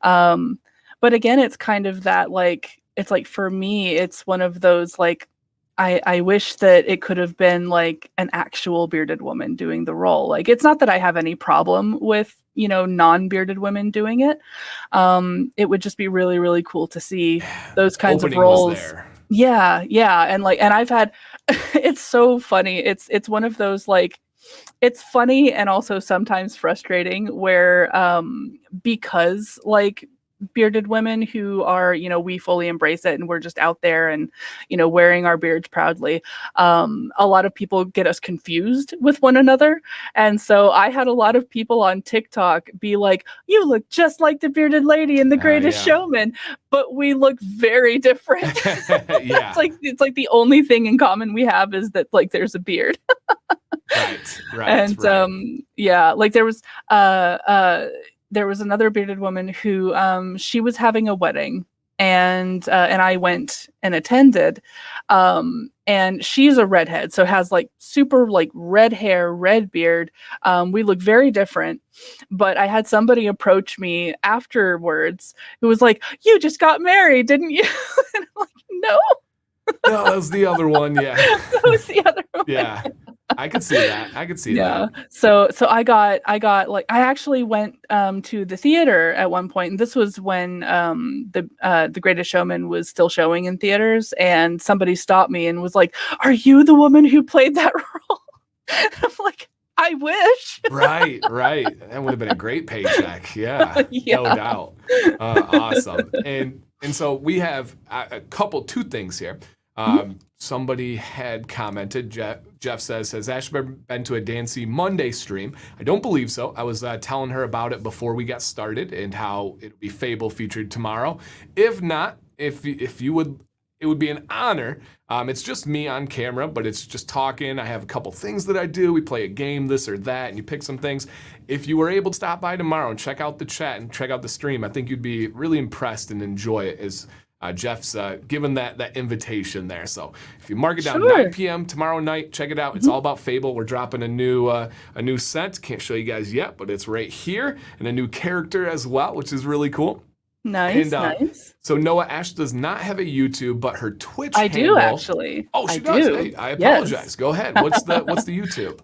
But again, it's kind of that, like, it's like, for me, it's one of those, like, I wish that it could have been like an actual bearded woman doing the role. Like, it's not that I have any problem with, non-bearded women doing it. It would just be really, really cool to see those kinds of roles. Yeah. And I've had, it's so funny. It's one of those, like, it's funny and also sometimes frustrating where, because like bearded women who are, we fully embrace it and we're just out there and, wearing our beards proudly. A lot of people get us confused with one another. And so I had a lot of people on TikTok be like, you look just like the bearded lady in The Greatest Showman, but we look very different. Yeah. It's like the only thing in common we have is that like there's a beard. Right. And yeah, like there was another bearded woman who she was having a wedding, and I went and attended, and she's a redhead, so has like super like red hair, red beard. We look very different, but I had somebody approach me afterwards who was like, "You just got married, didn't you?" And I'm like, "No." No, that was the other one. Yeah. That was the other one. Yeah. I could see that. Yeah. So I got like, I actually went to the theater at one point, and this was when the Greatest Showman was still showing in theaters, and somebody stopped me and was like, "Are you the woman who played that role?" I'm like, I wish. Right. That would have been a great paycheck. Yeah. No doubt. Awesome. And so we have two things here. Somebody had commented, Jeff says, has Ashe been to a Dancy Monday stream? I don't believe so. I was telling her about it before we got started and how it would be Fable featured tomorrow. If not, if you would, it would be an honor. It's just me on camera, but it's just talking. I have a couple things that I do. We play a game, this or that, and you pick some things. If you were able to stop by tomorrow and check out the chat and check out the stream, I think you'd be really impressed and enjoy it as Jeff's given that invitation there. So if you mark it down, 9 p.m. tomorrow night, check it out. It's all about Fable. We're dropping a new set. Can't show you guys yet, but it's right here, and a new character as well, which is really cool. Nice, nice. So Noah, Ashe does not have a YouTube, but her Twitch I handle, do actually. Oh, she does. Do. Hey, I apologize. Yes. Go ahead. What's the YouTube?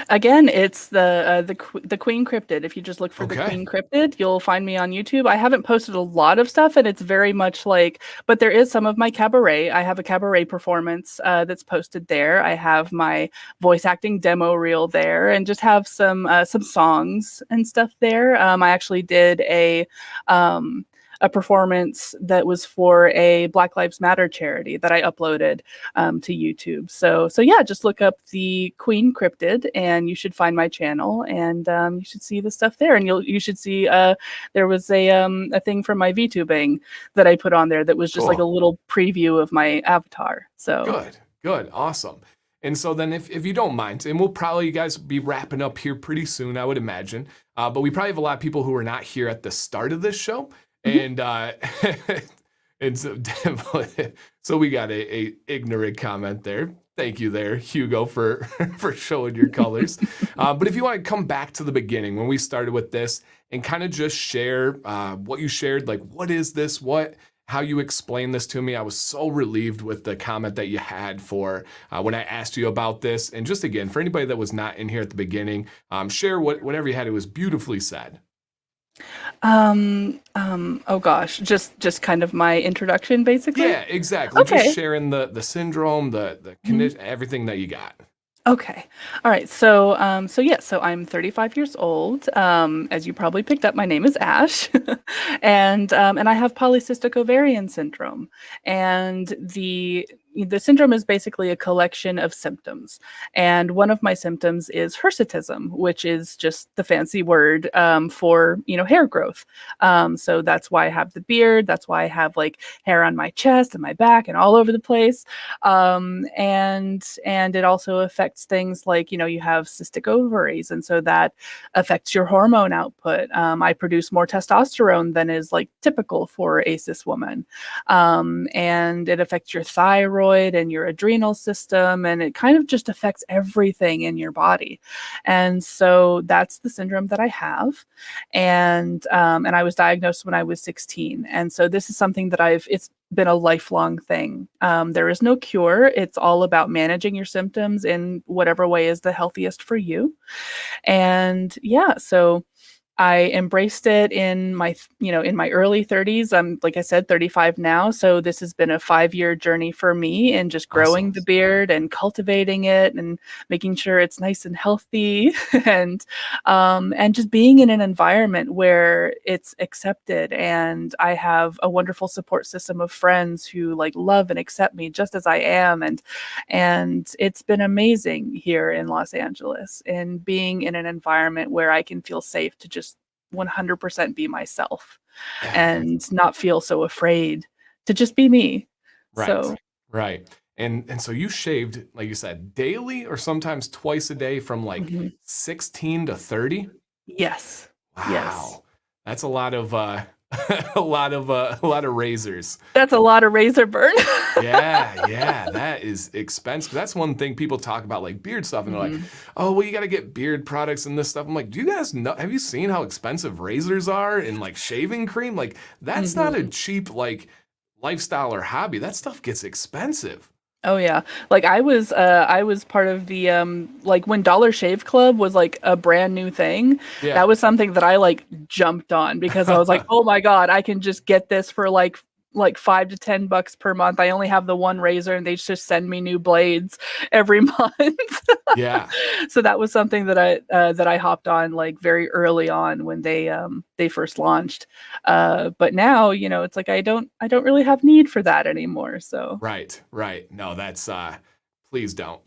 Again, it's the Queen Cryptid. If you just look for the Queen Cryptid, you'll find me on YouTube. I haven't posted a lot of stuff, and it's very much like, but there is some of my cabaret. I have a cabaret performance that's posted there. I have my voice acting demo reel there, and just have some songs and stuff there. I actually did a performance that was for a Black Lives Matter charity that I uploaded to YouTube. So yeah, just look up the Queen Cryptid and you should find my channel, and you should see the stuff there. And you should see there was a thing from my VTubing that I put on there that was just like a little preview of my avatar. So good, awesome. And so then if you don't mind, and we'll probably, you guys, be wrapping up here pretty soon, I would imagine, but we probably have a lot of people who are not here at the start of this show. And and so we got a ignorant comment there. Thank you there, Hugo, for showing your colors. But if you want to come back to the beginning when we started with this and kind of just share what you shared, like what is this, how you explain this to me. I was so relieved with the comment that you had for when I asked you about this. And just again, for anybody that was not in here at the beginning, share whatever you had. It was beautifully said. Oh gosh, just kind of my introduction, basically. Yeah, exactly. Okay. Just sharing the syndrome, the condition, everything that you got. Okay. All right. So I'm 35 years old. As you probably picked up, my name is Ashe, and I have polycystic ovarian syndrome, and the syndrome is basically a collection of symptoms. And one of my symptoms is hirsutism, which is just the fancy word for, hair growth. So that's why I have the beard. That's why I have like hair on my chest and my back and all over the place. And it also affects things like, you have cystic ovaries. And so that affects your hormone output. I produce more testosterone than is like typical for a cis woman. And it affects your thyroid and your adrenal system, and it kind of just affects everything in your body. And so that's the syndrome that I have. And I was diagnosed when I was 16. And so this is something that it's been a lifelong thing. There is no cure. It's all about managing your symptoms in whatever way is the healthiest for you. And yeah, so I embraced it in my, in my early 30s. I'm, like I said, 35 now. So this has been a 5-year journey for me in just growing Awesome. the beard and cultivating it and making sure it's nice and healthy and just being in an environment where it's accepted. And I have a wonderful support system of friends who like love and accept me just as I am. And it's been amazing here in Los Angeles and being in an environment where I can feel safe to just 100% be myself Yeah, and not feel so afraid to just be me. right, So, right. And so you shaved, like you said, daily or sometimes twice a day from like mhm. 16 to 30? Yes. Yes. Wow. That's a lot of a lot of razors. That's a lot of razor burn. Yeah, yeah, that is expensive. That's one thing people talk about, like beard stuff, and they're like, Mhm. "Oh, well, you got to get beard products and this stuff." I'm like, "Do you guys know? Have you seen how expensive razors are and like shaving cream? Like, that's not a Mhm. cheap like lifestyle or hobby. That stuff gets expensive." Oh yeah. Like I was part of the like when Dollar Shave Club was like a brand new thing. Yeah. That was something that I like jumped on because I was like, "Oh my God, I can just get this for like $5 to $10 per month. I only have the one razor and they just send me new blades every month." Yeah. So that was something that I hopped on like very early on when they first launched. But now, it's like I don't really have need for that anymore. So Right, right. No, that's please don't.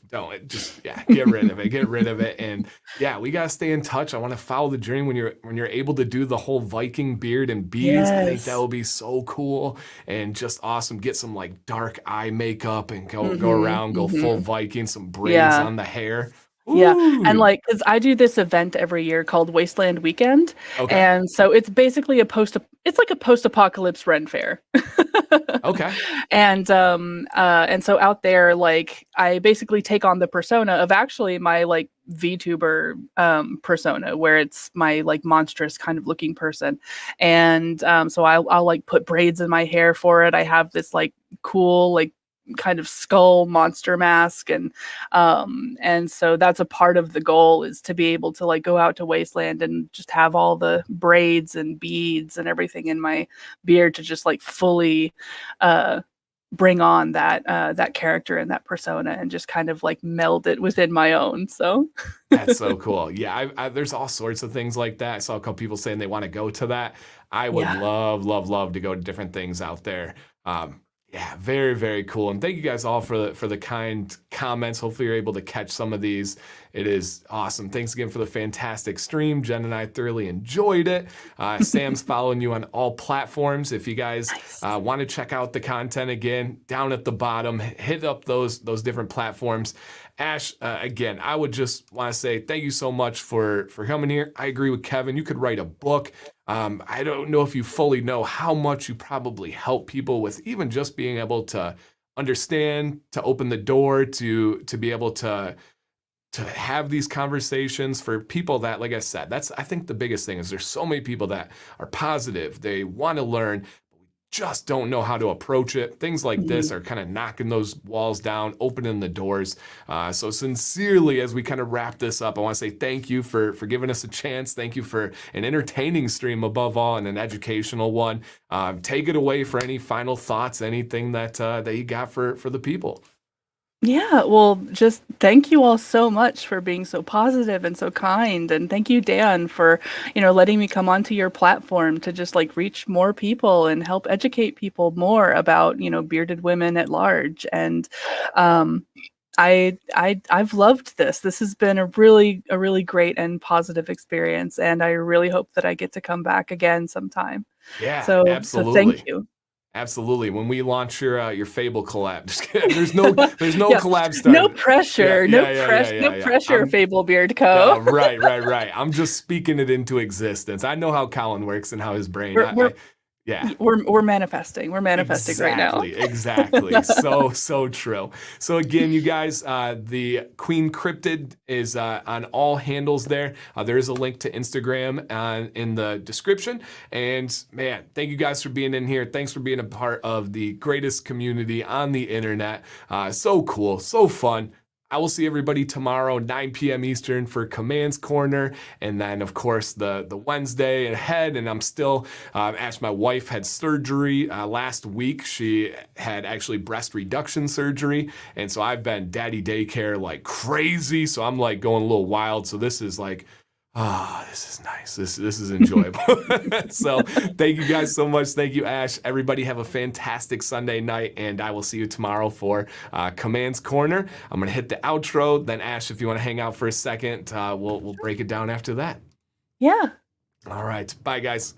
Just yeah, get rid of it. Get rid of it. And yeah, we gotta stay in touch. I want to follow the journey when you're able to do the whole Viking beard and beads. I think that yes. will be so cool and just awesome. Get some like dark eye makeup and go Mhm, around, go full mhm. Viking, some braids Yeah, on the hair. yeah, and, Ooh. like, 'cause I do this event every year called Wasteland Weekend, Okay. and so it's basically it's like a post-apocalypse Ren fair. Okay. And so out there, like, I basically take on the persona of actually my, like, VTuber, persona, where it's my, like, monstrous kind of looking person, and, so I'll, like, put braids in my hair for it. I have this, like, cool, like, kind of skull monster mask, and so that's a part of the goal is to be able to, like, go out to Wasteland and just have all the braids and beads and everything in my beard to just, like, fully, uh bring on that character and that persona and just kind of like meld it within my own. So That's so cool. Yeah, there's all sorts of things like that. I saw a couple people saying they want to go to that. I would yeah. love, love, love to go to different things out there. Yeah, very, very cool. And thank you guys all for the kind comments. Hopefully, you're able to catch some of these. It is awesome. Thanks again for the fantastic stream. Jen and I thoroughly enjoyed it. Sam's following you on all platforms. If you guys Nice. want to check out the content again, down at the bottom, hit up those different platforms. Ashe, again, I would just want to say thank you so much for coming here. I agree with Kevin. You could write a book. I don't know if you fully know how much you probably help people with even just being able to understand, to open the door, to be able to have these conversations for people that, like I said, that's I think the biggest thing is there's so many people that are positive. They want to learn, just don't know how to approach it. Things like this Mhm. are kind of knocking those walls down, opening the doors. So sincerely, as we kind of wrap this up, I want to say thank you for giving us a chance. Thank you for an entertaining stream above all and an educational one. Take it away for any final thoughts, anything that you got for the people. Yeah, well, just thank you all so much for being so positive and so kind. And thank you, Dan, for, letting me come onto your platform to just like reach more people and help educate people more about, bearded women at large. And I've loved this. This has been a really great and positive experience. And I really hope that I get to come back again sometime. Yeah, So thank absolutely. you. Absolutely. When we launch your Fable collab, just kidding. There's no Yeah. collab No started. Yeah, pressure. yeah, yeah, yeah, No yeah, yeah. pressure, Fable Beard Co. Right, right, right. I'm just speaking it into existence. I know how Colin works and how his brain. We're we're Yeah. we're manifesting. We're manifesting right now. Exactly, exactly. So, so true. So again, you guys, the Queen Cryptid is on all handles there. There is a link to Instagram in the description. And man, thank you guys for being in here. Thanks for being a part of the greatest community on the internet. So cool, so fun. I will see everybody tomorrow, 9 p.m. Eastern for Commands Corner. And then, of course, the Wednesday ahead. And I'm still, Ash, my wife had surgery last week. She had actually breast reduction surgery. And so I've been daddy daycare like crazy. So I'm like going a little wild. So this is like, this is nice. This is enjoyable. So thank you guys so much. Thank you, Ash. Everybody have a fantastic Sunday night, and I will see you tomorrow for Commands Corner. I'm gonna hit the outro. Then Ash, if you want to hang out for a second, we'll break it down after that. Yeah. All right. Bye, guys.